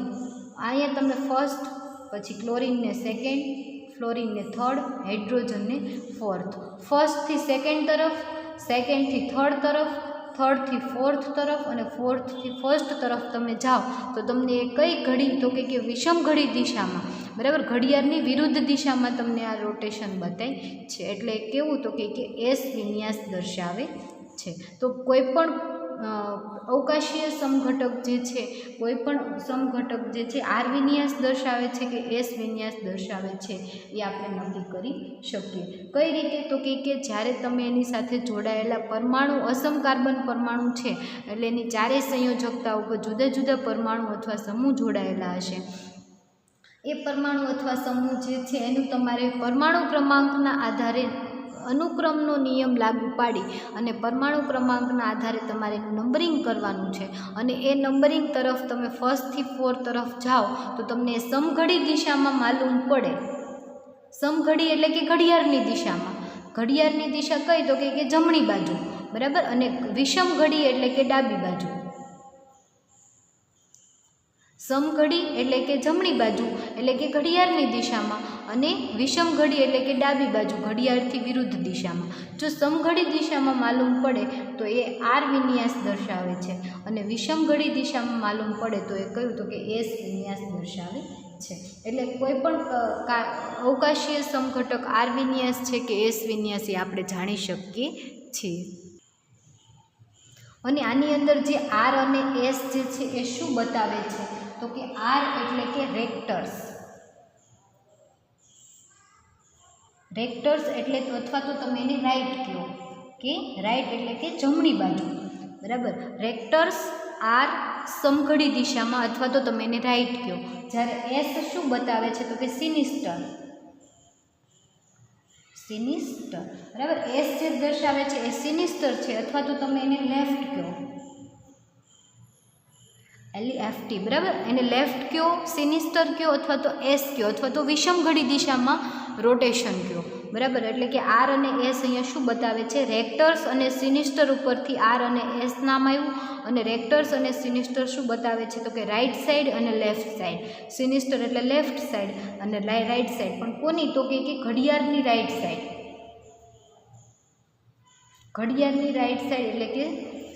અહીંયા તમને ફર્સ્ટ, પછી ક્લોરિનને સેકન્ડ, ફ્લોરિનને થર્ડ, હાઇડ્રોજનને ફોર્થ, ફર્સ્ટથી સેકન્ડ તરફ, સેકન્ડથી થર્ડ તરફ, થર્ડથી ફોર્થ તરફ અને ફોર્થથી ફર્સ્ટ તરફ તમે જાઓ તો તમને એ કઈ ઘડી? તો કે વિષમ ઘડી દિશામાં, બરાબર, ઘડિયાળની વિરુદ્ધ દિશામાં તમને આ રોટેશન બતાય છે. એટલે કેવું? તો કે એસ વિન્યાસ દર્શાવે છે. તો કોઈ પણ અવકાશીય સમઘટક જે છે, કોઈ પણ સમઘટક જે છે આર વિન્યાસ દર્શાવે છે કે એસ વિન્યાસ દર્શાવે છે એ આપણે નક્કી કરી શકીએ. કઈ રીતે? તો કે જ્યારે તમે એની સાથે જોડાયેલા પરમાણુ અસમ કાર્બન પરમાણુ છે એટલે એની ચારેય સંયોજકતા ઉપર જુદા જુદા પરમાણુ અથવા સમૂહ જોડાયેલા હશે, એ પરમાણુ અથવા સમૂહ જે છે એનું તમારે પરમાણુ ક્રમાંકના આધારે અનુક્રમનો નિયમ લાગુ પાડી અને પરમાણુ ક્રમાંકના આધારે તમારે નંબરિંગ કરવાનું છે. અને એ નંબરિંગ તરફ તમે 1 થી 4 તરફ જાઓ તો તમને સમઘડી દિશામાં માલુમ પડે. સમઘડી એટલે કે ઘડિયાળની દિશામાં. ઘડિયાળની દિશા કઈ? તો કે જમણી બાજુ, બરાબર. અને વિષમ ઘડી એટલે કે ડાબી બાજુ. સમઘડી એટલે કે જમણી બાજુ એટલે કે ઘડિયાળની દિશામાં અને વિષમ ઘડી એટલે કે ડાબી બાજુ ઘડિયાળથી વિરુદ્ધ દિશામાં. જો સમઘડી દિશામાં માલુમ પડે તો એ આર વિન્યાસ દર્શાવે છે અને વિષમ ઘડી દિશામાં માલુમ પડે તો એ કયું? તો કે એસ વિન્યાસ દર્શાવે છે. એટલે કોઈ પણ અવકાશીય સમઘટક આર વિન્યાસ છે કે એસ વિન્યાસ એ આપણે જાણી શકીએ છીએ. અને આની અંદર જે આર અને એસ જે છે એ શું બતાવે છે? તો કે આર એટલે કે રેક્ટર્સ. રેક્ટર્સ એટલે અથવા તો તમે એને રાઈટ કહો કે રાઈટ એટલે કે જમણી બાજુ, બરાબર. રેક્ટર્સ આર સમઘડી દિશામાં અથવા તો તમે એને રાઈટ કહો. જ્યારે એસ શું બતાવે છે? તો કે સિનિસ્ટર. સિનિસ્ટર, બરાબર. એસ જે દર્શાવે છે એ સિનિસ્ટર છે અથવા તો તમે એને લેફ્ટ કહો, LEFT, બરાબર. એને લેફ્ટ કહો, સિનિસ્ટર કહો અથવા તો એસ કહો અથવા તો વિષમ ઘડી દિશામાં રોટેશન કહો, બરાબર. એટલે કે આર અને એસ અહીંયા શું બતાવે છે? રેક્ટર્સ અને સિનિસ્ટર ઉપરથી આર અને એસ નામ આવ્યું. અને રેક્ટર્સ અને સિનિસ્ટર શું બતાવે છે? તો કે રાઈટ સાઈડ અને લેફ્ટ સાઈડ. સિનિસ્ટર એટલે લેફ્ટ સાઈડ અને રાઈટ સાઈડ, પણ કોની? તો કે ઘડિયાળની રાઈટ સાઈડ. ઘડિયાળની રાઈટ સાઈડ એટલે કે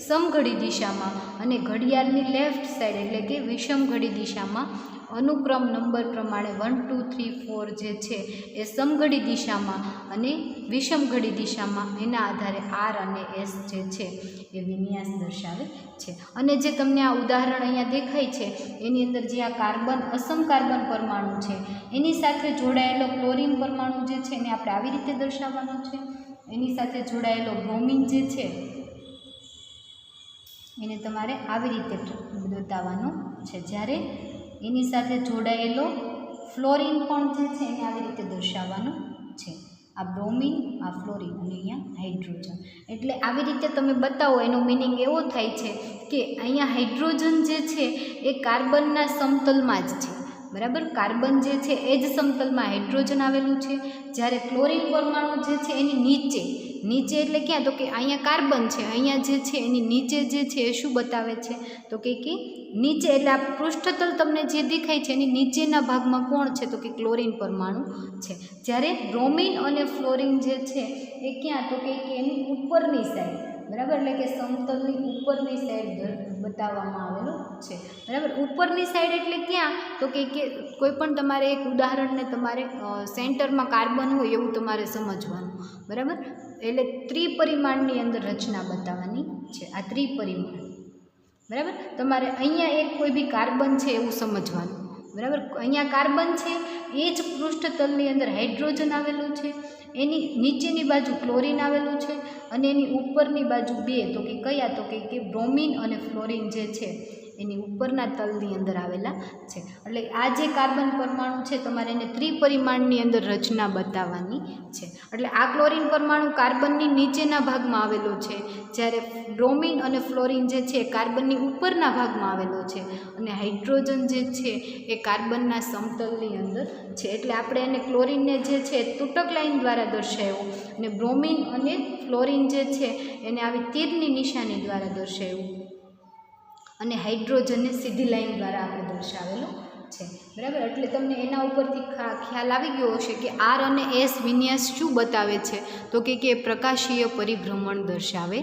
સમઘડી દિશામાં અને ઘડિયાળની લેફ્ટ સાઈડ એટલે કે વિષમ ઘડી દિશામાં અનુક્રમ નંબર પ્રમાણે 1, 2, 3, 4 જે છે એ સમઘડી દિશામાં અને વિષમ ઘડી દિશામાં એના આધારે આર અને એસ જે છે એ વિન્યાસ દર્શાવે છે. અને જે તમને આ ઉદાહરણ અહીંયા દેખાય છે એની અંદર જે આ કાર્બન અસમ કાર્બન પરમાણુ છે એની સાથે જોડાયેલો ક્લોરિન પરમાણુ જે છે એને આપણે આવી રીતે દર્શાવવાનો છે. એની સાથે જોડાયેલો બ્રોમિન જે છે એને તમારે આવી રીતે બતાવવાનું છે. જ્યારે એની સાથે જોડાયેલો ફ્લોરિન પણ જે છે એને આવી રીતે દર્શાવવાનું છે. આ બ્રોમિન, આ ફ્લોરિન અને અહીંયા હાઇડ્રોજન. એટલે આવી રીતે તમે બતાવો એનો મિનિંગ એવો થાય છે કે અહીંયા હાઇડ્રોજન જે છે એ કાર્બનના સમતલમાં જ છે, બરાબર. કાર્બન જે છે એ જ સમતલમાં હાઇડ્રોજન આવેલું છે. જ્યારે ક્લોરિન પરમાણુ જે છે એની નીચે એટલે ક્યાં, તો કે અહીંયા કાર્બન છે, અહીંયા જે છે એની નીચે જે છે એ શું બતાવે છે, તો કે નીચે, એટલે આ પૃષ્ઠતલ તમને જે દેખાય છે એની નીચેના ભાગમાં કોણ છે, તો કે ક્લોરિન પરમાણુ છે. જ્યારે બ્રોમિન અને ફ્લોરિન જે છે એ ક્યાં, તો કે એની ઉપરની સાઈડ, બરાબર, એટલે કે સમતલની ઉપરની સાઈડ બતાવવામાં આવેલું છે, બરાબર. ઉપરની સાઈડ એટલે ક્યાં, તો કે કોઈ પણ તમારે એક ઉદાહરણને તમારે સેન્ટરમાં કાર્બન હોય એવું તમારે સમજવાનું, બરાબર. એટલે ત્રિપરિમાણની અંદર રચના બતાવવાની છે. આ ત્રિપરિમાણ, બરાબર. તમારે અહીંયા એક કોઈ બી કાર્બન છે એવું સમજવાનું, બરાબર. અહીંયા કાર્બન છે, એ જ પૃષ્ઠતલની અંદર હાઇડ્રોજન આવેલું છે, એની નીચેની બાજુ ક્લોરિન આવેલું છે અને એની ઉપરની બાજુ બે, તો કે કયા, તો કે બ્રોમિન અને ફ્લોરિન જે છે એની ઉપરના તલની અંદર આવેલા છે. એટલે આ જે કાર્બન પરમાણુ છે તમારે એને ત્રિપરિમાણની અંદર રચના બતાવવાની છે. એટલે આ ક્લોરિન પરમાણુ કાર્બનની નીચેના ભાગમાં આવેલો છે, જ્યારે બ્રોમિન અને ફ્લોરિન જે છે કાર્બનની ઉપરના ભાગમાં આવેલો છે અને હાઇડ્રોજન જે છે એ કાર્બનના સમતલની અંદર છે. એટલે આપણે એને ક્લોરિનને જે છે તૂટક લાઈન દ્વારા દર્શાવ્યું અને બ્રોમિન અને ફ્લોરિન જે છે એને આવી તીરની નિશાની દ્વારા દર્શાવ્યું અને હાઇડ્રોજનને સીધી લાઈન દ્વારા આપણે દર્શાવેલું છે, બરાબર. એટલે તમને એના ઉપરથી ખ્યાલ આવી ગયો હશે કે આર અને એસ વિન્યાસ શું બતાવે છે, તો કે પ્રકાશીય પરિભ્રમણ દર્શાવે.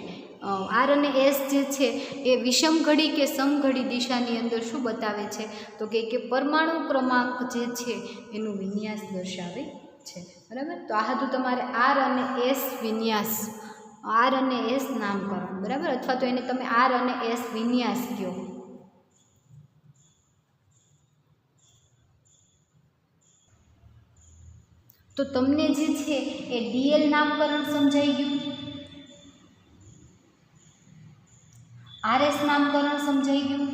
આર અને એસ જે છે એ વિષમઘડી કે સમઘડી દિશાની અંદર શું બતાવે છે, તો કે પરમાણુ ક્રમાંક જે છે એનું વિન્યાસ દર્શાવે છે, બરાબર. તો આ હતું તમારે આર અને એસ વિન્યાસ, આર અને એસ નામકરણ, બરાબર. અથવા તો એને તમે આર અને એસ વિન્યાસ કહો. તો તમને જે છે એ ડીએલ નામકરણ સમજાઈ ગયું, આરએસ નામકરણ સમજાઈ ગયું,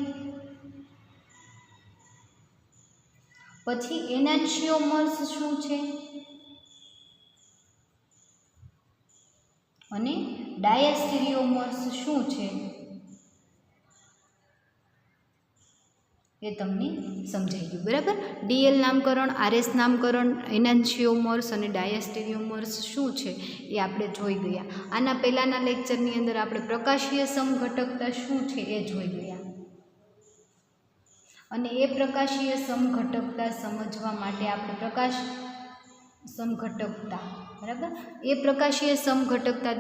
પછી એનાન્શિયોમર્સ શું છે અને ડાયસ્ટેરિયોમર્સ શું છે એ તમને સમજાઈ ગયું, બરાબર. ડીએલ નામકરણ, આરએસ નામકરણ, એનાન્શિયોમર્સ અને ડાયસ્ટેરિયોમર્સ શું છે એ આપણે જોઈ ગયા. આના પહેલાંના લેક્ચરની અંદર આપણે પ્રકાશીય સમઘટકતા શું છે એ જોઈ ગયા અને એ પ્રકાશીય સમઘટકતા સમજવા માટે આપણે પ્રકાશ સમઘટકતા, બરાબર, એ પ્રકાશીય સમઘટકતા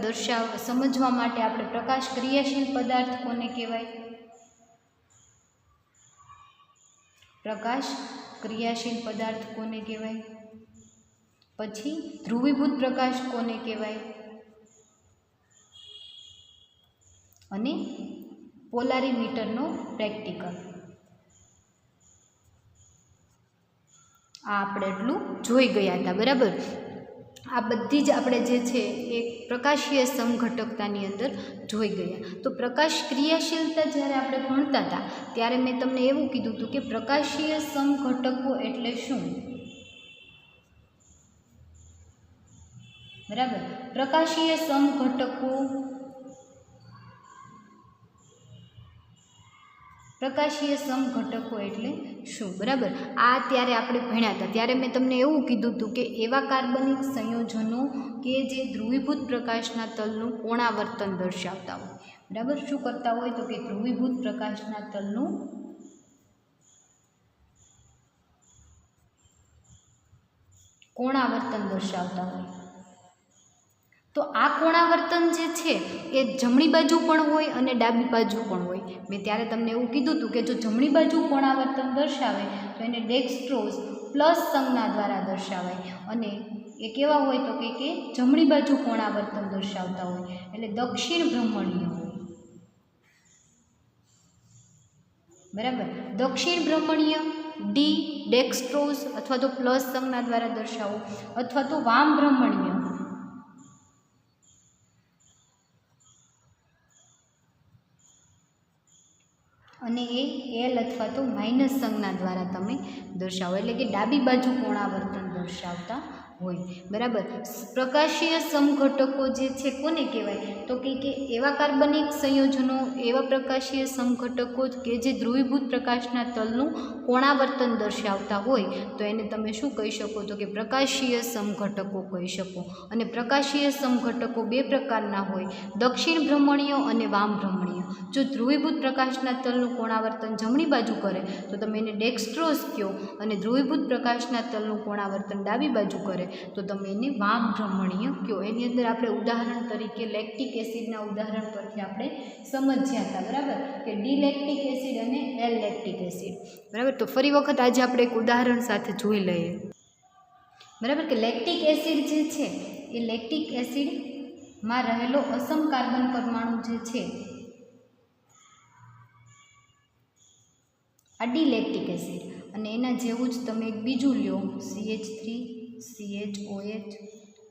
સમજવા માટે આપણે પ્રકાશ ક્રિયાશીલ પદાર્થ કોને કહેવાય, પ્રકાશ ક્રિયાશીલ પદાર્થ કોને કહેવાય, પછી ધ્રુવીભૂત પ્રકાશ કોને કહેવાય અને પોલારીમીટરનો પ્રેક્ટિકલ. આ આપણે એટલું જોઈ ગયા હતા, બરાબર. આ બધી જ આપણે જે છે એ પ્રકાશીય સમઘટકતાની અંદર જોઈ ગયા. તો પ્રકાશ ક્રિયાશીલતા જ્યારે આપણે ભણતા હતા ત્યારે મેં તમને એવું કીધું હતું કે પ્રકાશીય સમઘટકો એટલે શું, બરાબર. પ્રકાશીય સમઘટકો, પ્રકાશીય સમઘટકો એટલે શું, બરાબર. આ ત્યારે આપણે ભણ્યા હતા ત્યારે મેં તમને એવું કીધું હતું કે એવા કાર્બનિક સંયોજનો કે જે ધ્રુવીભૂત પ્રકાશના તલનું કોણાવર્તન દર્શાવતા હોય, બરાબર. શું કરતા હોય, તો કે ધ્રુવીભૂત પ્રકાશના તલનું કોણાવર્તન દર્શાવતા હોય. તો આ કોણાવર્તન જે છે એ જમણી બાજુ પણ હોય અને ડાબી બાજુ પણ હોય. મેં ત્યારે તમને એવું કીધું હતું કે જો જમણી બાજુ કોણાવર્તન દર્શાવે તો એને ડેક્સ્ટ્રોઝ પ્લસ સંજ્ઞા દ્વારા દર્શાવાય અને એ કેવા હોય, તો કે જમણી બાજુ કોણાવર્તન દર્શાવતા હોય એટલે દક્ષિણ ભ્રમણીય હોય, બરાબર. દક્ષિણ ભ્રમણીય ડી ડેક્સ્ટ્રોઝ અથવા તો પ્લસ સંજ્ઞા દ્વારા દર્શાવો, અથવા તો વામ ભ્રમણીય અને એ એલ અથવા તો માઇનસ સંજ્ઞા દ્વારા તમે દર્શાવો, એટલે કે ડાબી બાજુ કોણાવર્તન દર્શાવતા હોય, બરાબર. પ્રકાશીય સમઘટકો જે છે કોને કહેવાય? તો કે એવા કાર્બનિક સંયોજનો, એવા પ્રકાશીય સમઘટકો કે જે ધ્રુવીભૂત પ્રકાશના તલનું કોણાવર્તન દર્શાવતા હોય તો એને તમે શું કહી શકો? તો કે પ્રકાશીય સમઘટકો કહી શકો. અને પ્રકાશીય સમઘટકો બે પ્રકારના હોય, દક્ષિણ ભ્રમણીય અને વામ ભ્રમણીય. જો ધ્રુવીભૂત પ્રકાશના તલનું કોણાવર્તન જમણી બાજુ કરે તો તમે એને ડેક્સ્ટ્રોઝ કહો, અને ધ્રુવીભૂત પ્રકાશના તલનું કોણાવર્તન ડાબી બાજુ કરે તો તમે એને વામ ભ્રમણીય કહો. એની અંદર આપણે ઉદાહરણ તરીકે લેક્ટિક એસિડના ઉદાહરણ પરથી આપણે સમજ્યા હતા, બરાબર, કે ડી લેક્ટિક એસિડ અને એલ લેક્ટિક એસિડ, બરાબર. તો ફરી વખત આજે આપણે એક ઉદાહરણ સાથે જોઈ લઈએ, બરાબર, કે લેક્ટિક એસિડ જે છે એ લેક્ટિક એસિડમાં રહેલો અસમ કાર્બન પરમાણુ જે છે આ ડી લેક્ટિક એસિડ, અને એના જેવું જ તમે એક બીજું લ્યો CH3 CHOH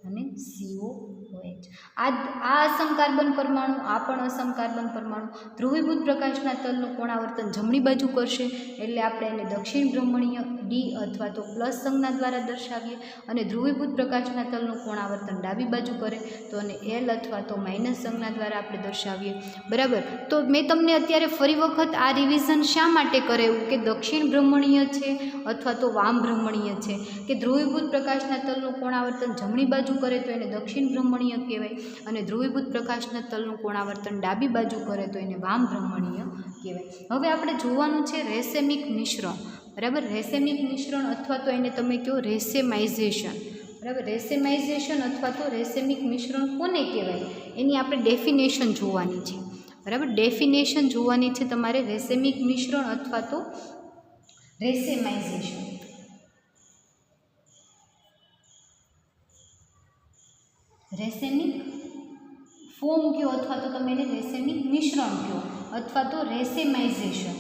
અને COOH. આ અસમ કાર્બન પરમાણુ, આ પણ અસમ કાર્બન પરમાણુ ધ્રુવીભૂત પ્રકાશના તલનું કોણાવર્તન જમણી બાજુ કરશે, એટલે આપણે એને દક્ષિણ ભ્રમણીય ડી અથવા તો પ્લસ સંજ્ઞા દ્વારા દર્શાવીએ, અને ધ્રુવીભૂત પ્રકાશના તલનું કોણાવર્તન ડાબી બાજુ કરે તો એને એલ અથવા તો માઇનસ સંજ્ઞા દ્વારા આપણે દર્શાવીએ, બરાબર. તો મેં તમને અત્યારે ફરી વખત આ રિવિઝન શા માટે કરાવ્યું કે દક્ષિણ ભ્રમણીય છે અથવા તો વામ ભ્રમણીય છે, કે ધ્રુવીભૂત પ્રકાશના તલનું કોણાવર્તન જમણી બાજુ કરે તો એને દક્ષિણ ભ્રમણીય કહેવાય, અને ધ્રુવીભૂત પ્રકાશના તલનું કોણાવર્તન ડાબી બાજુ કરે તો એને વામ ભ્રમણીય કહેવાય. હવે આપણે જોવાનું છે રેસેમિક મિશ્રણ, બરાબર. રેસેમિક મિશ્રણ અથવા તો એને તમે કહો રેસેમાઇઝેશન, બરાબર. રેસેમાઇઝેશન અથવા તો રેસેમિક મિશ્રણ કોને કહેવાય એની આપણે ડેફિનેશન જોવાની છે, બરાબર. ડેફિનેશન જોવાની છે તમારે રેસેમિક મિશ્રણ અથવા તો રેસેમાઇઝેશન. રેસેમિક ફોર્મ કહો અથવા તો તમે એને રેસેમિક મિશ્રણ કહો અથવા તો રેસેમાઇઝેશન.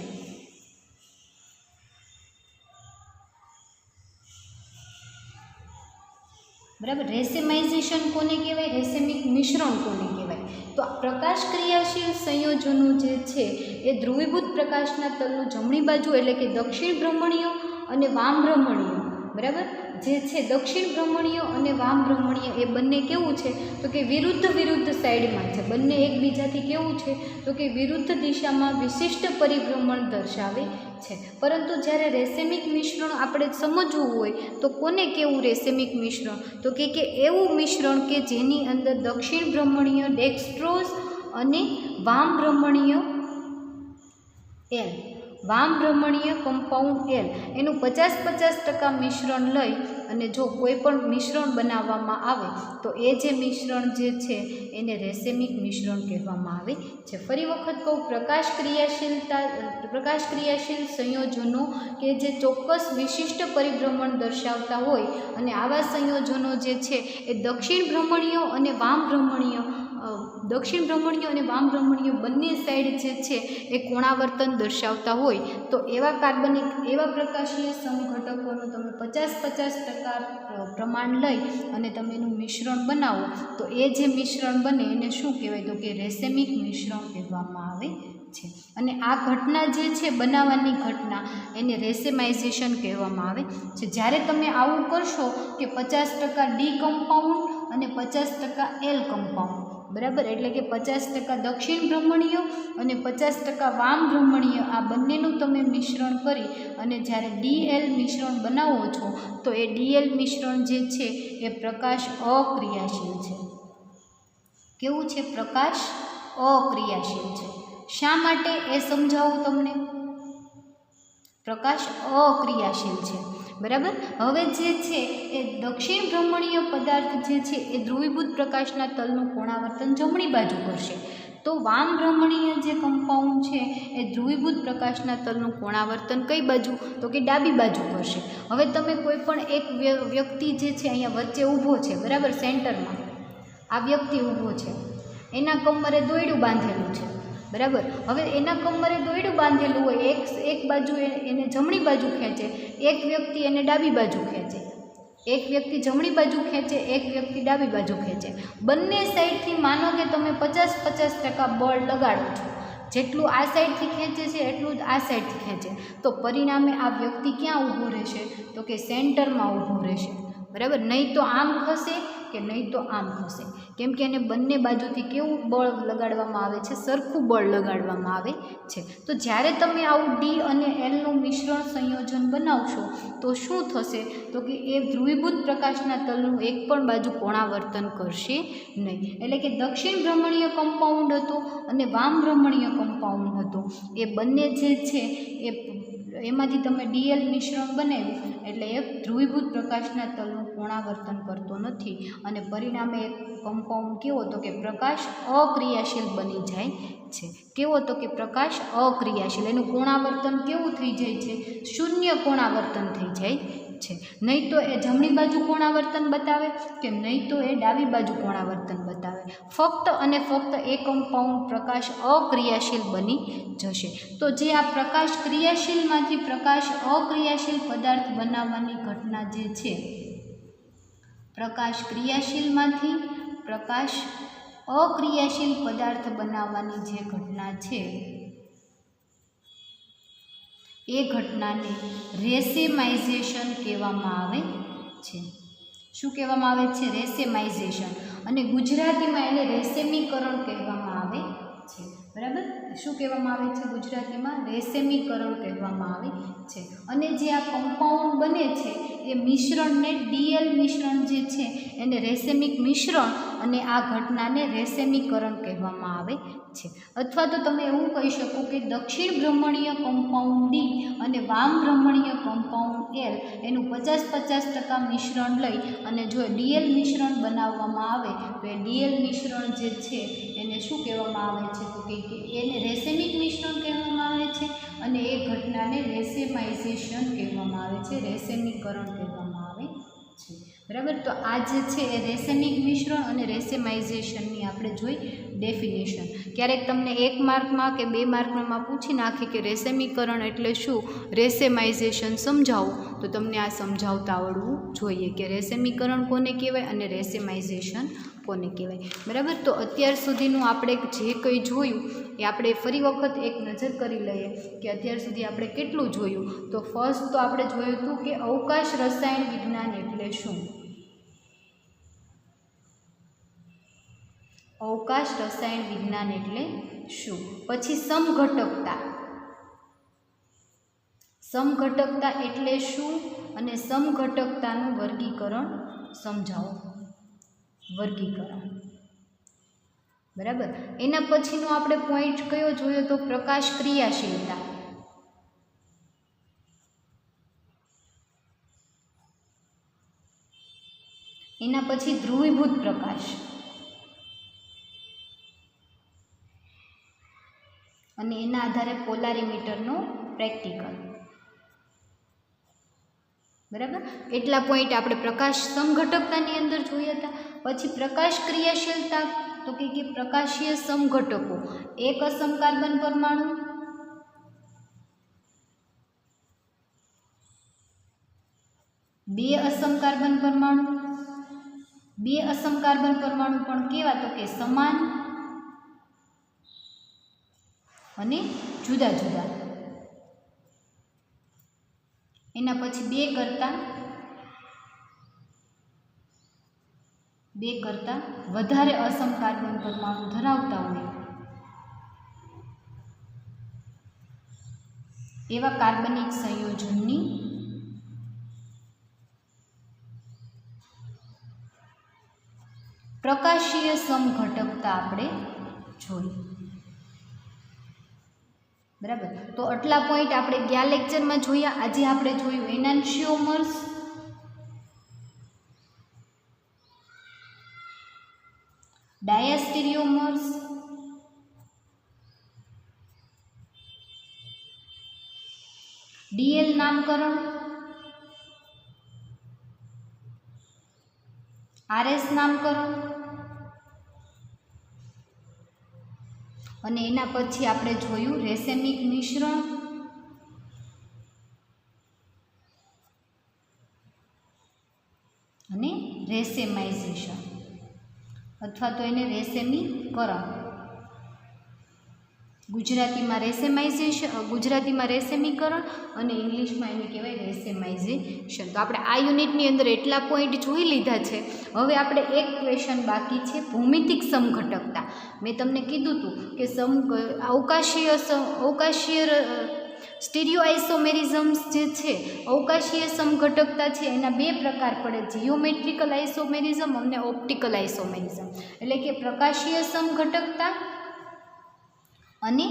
બરાબર. રેસેમાઇઝેશન કોને કહેવાય? રેસેમિક મિશ્રણ કોને કહેવાય? તો આ પ્રકાશ ક્રિયાશીલ સંયોજનો જે છે એ ધ્રુવીભૂત પ્રકાશના તલનું જમણી બાજુ એટલે કે દક્ષિણ ભ્રમણીય અને વામ ભ્રમણીય, બરાબર, જે છે દક્ષિણ ભ્રમણીય અને વામ ભ્રમણીય એ બંને કેવું છે તો કે વિરુદ્ધ સાઈડમાં છે. બંને એકબીજાથી કેવું છે તો કે વિરુદ્ધ દિશામાં વિશિષ્ટ પરિભ્રમણ દર્શાવે છે. પરંતુ જ્યારે રેસેમિક મિશ્રણ આપણે સમજવું હોય તો કોને કેવું રેસેમિક મિશ્રણ? તો કે એવું મિશ્રણ કે જેની અંદર દક્ષિણ ભ્રમણીય ડેક્સ્ટ્રોઝ અને વામ ભ્રમણીય એલ, વામ ભ્રમણીય કમ્પાઉન્ડ એલ એનું 50-50% મિશ્રણ લઈ અને જો કોઈ પણ મિશ્રણ બનાવવામાં આવે તો એ જે મિશ્રણ જે છે એને રેસેમિક મિશ્રણ કહેવામાં આવે છે. ફરી વખત કહું, પ્રકાશ ક્રિયાશીલ સંયોજનો કે જે ચોક્કસ વિશિષ્ટ પરિભ્રમણ દર્શાવતા હોય અને આવા સંયોજનો જે છે એ દક્ષિણ ભ્રમણીય અને વામ ભ્રમણીય બંને સાઈડ જે છે એ કોણાવર્તન દર્શાવતા હોય તો એવા પ્રકાશીય સમઘટકોનું તમે 50-50% પ્રમાણ લઈ અને તમે એનું મિશ્રણ બનાવો તો એ જે મિશ્રણ બને એને શું કહેવાય? તો કે રેસેમિક મિશ્રણ કહેવામાં આવે છે. અને આ ઘટના જે છે બનાવવાની ઘટના એને રેસેમાઇઝેશન કહેવામાં આવે છે. જ્યારે તમે આવું કરશો કે 50% ડી કમ્પાઉન્ડ અને 50% એલ કમ્પાઉન્ડ, બરાબર, એટલે કે 50% દક્ષિણ ભ્રમણીય અને 50% વામ ભ્રમણીય આ બંનેનું તમે મિશ્રણ કરી અને જ્યારે ડીએલ મિશ્રણ બનાવો છો તો એ ડીએલ મિશ્રણ જે છે એ પ્રકાશ અક્રિયાશીલ છે. કેવું છે? પ્રકાશ અક્રિયાશીલ છે. શા માટે એ સમજાવું તમને. પ્રકાશ અક્રિયાશીલ છે, બરાબર. હવે જે છે એ દક્ષિણ ભ્રમણીય પદાર્થ જે છે એ ધ્રુવીભૂત પ્રકાશના તલનું કોણાવર્તન જમણી બાજુ કરશે, તો વામ ભ્રમણીય જે કમ્પાઉન્ડ છે એ ધ્રુવીભૂત પ્રકાશના તલનું કોણાવર્તન કઈ બાજુ? તો કે ડાબી બાજુ કરશે. હવે તમે કોઈ પણ એક વ્યક્તિ જે છે અહીંયા વચ્ચે ઊભો છે, બરાબર, સેન્ટરમાં આ વ્યક્તિ ઊભો છે, એના કમરે દોયડું બાંધેલું છે, બરાબર. હવે એના કમરે દોયડું બાંધેલું હોય, એક બાજુ એને જમણી બાજુ ખેંચે, એક વ્યક્તિ એને ડાબી બાજુ ખેંચે, એક વ્યક્તિ જમણી બાજુ ખેંચે, એક વ્યક્તિ ડાબી બાજુ ખેંચે. બંને સાઈડથી માનો કે તમે 50-50% બળ લગાડો છો. જેટલું આ સાઈડથી ખેંચે છે એટલું જ આ સાઈડથી ખેંચે, તો પરિણામે આ વ્યક્તિ ક્યાં ઊભો રહેશે? તો કે સેન્ટરમાં ઊભો રહેશે, બરાબર. નહીં તો આમ ખસે કે નહીં તો આમ ખસે, કેમ કે એને બંને બાજુથી કેવું બળ લગાડવામાં આવે છે? સરખું બળ લગાડવામાં આવે છે. તો જ્યારે તમે આવું ડી અને એલનું મિશ્રણ સંયોજન બનાવશો તો શું થશે? તો કે એ ધ્રુવીભૂત પ્રકાશના તલનું એક પણ બાજુ કોણાવર્તન કરશે નહીં. એટલે કે દક્ષિણ ભ્રમણીય કમ્પાઉન્ડ હતો અને વામ ભ્રમણીય કમ્પાઉન્ડ હતો, એ બંને જે છે એમાંથી તમે ડીએલ મિશ્રણ બનાવ્યું એટલે એ ધ્રુવીભૂત પ્રકાશના તલનું કોણાવર્તન કરતો નથી અને પરિણામે એક કમ્પાઉન્ડ કેવો? તો કે પ્રકાશ અક્રિયાશીલ બની જાય છે. કેવો? તો કે પ્રકાશ અક્રિયાશીલ, એનું કોણાવર્તન કેવું થઈ જાય છે? શૂન્ય કોણાવર્તન થઈ જાય છે. નહીં તો એ જમણી બાજુ કોણાવર્તન બતાવે કે નહીં તો એ ડાબી બાજુ કોણાવર્તન બતાવે, ફક્ત અને ફક્ત એ કમ્પાઉન્ડ પ્રકાશ અક્રિયાશીલ બની જશે. તો જે આ પ્રકાશ ક્રિયાશીલમાંથી પ્રકાશ અક્રિયાશીલ પદાર્થ બનાવવાની ઘટના જે છે, પ્રકાશ ક્રિયાશીલમાંથી પ્રકાશ અક્રિયાશીલ પદાર્થ બનાવવાની જે ઘટના છે એ ઘટનાને રેસેમાઇઝેશન કહેવામાં આવે છે. શું કહેવામાં આવે છે? રેસેમાઇઝેશન. અને ગુજરાતીમાં એને રેસેમીકરણ કહેવામાં આવે છે, બરાબર. શું કહેવામાં આવે છે ગુજરાતીમાં? રેસેમીકરણ કહેવામાં આવે છે. અને જે આ કમ્પાઉન્ડ બને છે એ મિશ્રણને ડીએલ મિશ્રણ જે છે એને રેસેમિક મિશ્રણ અને આ ઘટનાને રેસેમીકરણ કહેવામાં આવે છે. અથવા તો તમે એવું કહી શકો કે દક્ષિણ ભ્રમણીય કમ્પાઉન્ડ ડી અને વામ ભ્રમણીય કમ્પાઉન્ડ એલ એનું 50-50% મિશ્રણ લઈ અને જો ડીએલ મિશ્રણ બનાવવામાં આવે તો એ ડીએલ મિશ્રણ જે છે એને શું કહેવામાં આવે છે? તો કે એને રેસેમિક મિશ્રણ કહેવામાં આવે છે અને એ ઘટનાને રેસેમાઇઝેશન કહેવામાં આવે છે, રેસેમીકરણ કહેવામાં આવે છે, બરાબર. તો આ જે છે એ રેસેમિક મિશ્રણ અને રેસેમાઇઝેશનની આપણે જોઈ ડેફિનેશન. ક્યારેક તમને 1 માર્કમાં કે 2 માર્કમાં પૂછી નાખે કે રેસેમીકરણ એટલે શું, રેસેમાઇઝેશન સમજાવો, તો તમને આ સમજાવતા આવડવું જોઈએ કે રેસેમીકરણ કોને કહેવાય અને રેસેમાઇઝેશન કોને કહેવાય, બરાબર. તો અત્યાર સુધીનું આપણે જે કંઈ જોયું એ આપણે ફરી વખત એક નજર કરી લઈએ કે અત્યાર સુધી આપણે કેટલું જોયું. તો ફર્સ્ટ તો આપણે જોયું હતું કે અવકાશ રસાયણ વિજ્ઞાન એટલે શું? અવકાશ રસાયણ વિજ્ઞાન એટલે શું? પછી સમઘટકતા, સમઘટકતા એટલે શું અને સમઘટકતાનું વર્ગીકરણ સમજાવો. વર્ગીકરણ, બરાબર. એના પછીનો આપણે પોઈન્ટ કયો જોયો? તો પ્રકાશ ક્રિયાશીલતા. એના પછી ધ્રુવીભૂત પ્રકાશ અને એના આધારે પોલારીમીટરનો પ્રેક્ટિકલ, બરાબર. એટલા પોઈન્ટ આપણે પ્રકાશ સમઘટકતાની અંદર જોયા હતા. પછી પ્રકાશ ક્રિયાશીલતા તો કે પ્રકાશીય સમઘટકો, એક અસમ કાર્બન પરમાણુ, બે અસમ કાર્બન પરમાણુ, બે અસમ કાર્બન પરમાણુ પણ કેવા? તો કે સમાન અને જુદા જુદા. એના પછી બે કરતાં વધારે અસમ કાર્બન પરમાણુ ધરાવતા હોય એવા કાર્બનિક સંયોજનની પ્રકાશીય સમઘટકતા આપણે જોઈ, બરાબર. તો આટલા પોઈન્ટ આપણે ગયા લેક્ચરમાં જોયા. આજે આપણે જોયું એનાન્શિયોમર્સ, ડાયાસ્ટેરિયોમર્સ, ડીએલ નામકરણ, આરએસ નામકરણ અને એના પછી આપણે જોયું રેસેમિક મિશ્રણ અને રેસેમાઇઝેશન અથવા તો એને રેસેમીકરણ. ગુજરાતીમાં રેસેમીકરણ અને ઇંગ્લિશમાં એને કહેવાય રેસેમાઇઝેશન. તો આપણે આ યુનિટની અંદર એટલા પોઈન્ટ જોઈ લીધા છે. હવે આપણે એક ક્વેશ્ચન બાકી છે, ભૌમિતિક સમઘટકતા. મેં તમને કીધું હતું કે અવકાશીય સ્ટીરિયોઆઇસોમેરિઝમ્સ જે છે, અવકાશીય સમઘટકતા છે એના બે પ્રકાર પડે, જીઓમેટ્રિકલ આઇસોમેરિઝમ અને ઓપ્ટિકલ આઇસોમેરિઝમ. એટલે કે પ્રકાશીય સમઘટકતા અને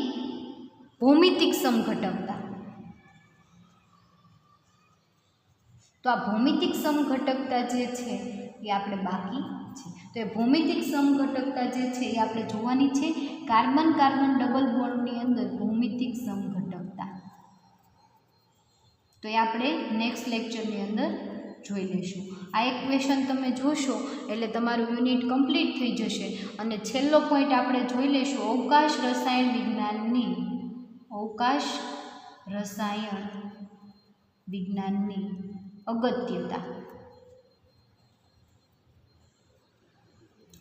ભૌમિતિક સમઘટકતા. તો આ ભૌમિતિક સમઘટકતા જે છે એ આપણે બાકી છે. તો એ ભૌમિતિક સમઘટકતા જે છે એ આપણે જોવાની છે, કાર્બન કાર્બન ડબલ બોન્ડની અંદર ભૌમિતિક સમઘટકતા. તો એ આપણે નેક્સ્ટ લેક્ચરની અંદર જોઈ લઈશું. આ એક ક્વેશ્ચન તમે જોશો એટલે તમારું યુનિટ કમ્પ્લીટ થઈ જશે. અને છેલ્લો પોઈન્ટ આપણે જોઈ લઈશું, અવકાશ રસાયણ વિજ્ઞાનની અગત્યતા.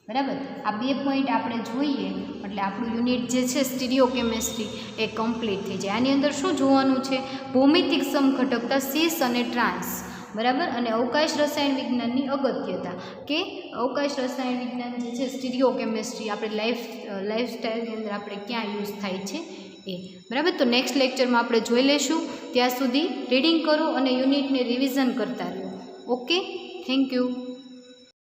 બરાબર, આ બે પોઈન્ટ આપણે જોઈએ એટલે આપણું યુનિટ જે છે સ્ટીરિયો કેમેસ્ટ્રી એ કમ્પ્લીટ થઈ જાય. આની અંદર શું જોવાનું છે, ભૌમિતિક સમઘટકતા સીસ અને ટ્રાન્સ. બરાબર, અને અવકાશ રસાયણ વિજ્ઞાનની અગત્યતા, કે અવકાશ રસાયણ વિજ્ઞાન જે છે સ્ટીરિયો કેમેસ્ટ્રી આપણે લાઈફસ્ટાઈલની અંદર આપણે ક્યાં યુઝ થાય છે એ. બરાબર, તો નેક્સ્ટ લેક્ચરમાં આપણે જોઈ લઈશું. ત્યાં સુધી રીડિંગ કરો અને યુનિટને રિવિઝન કરતા રહો. Okay, thank you.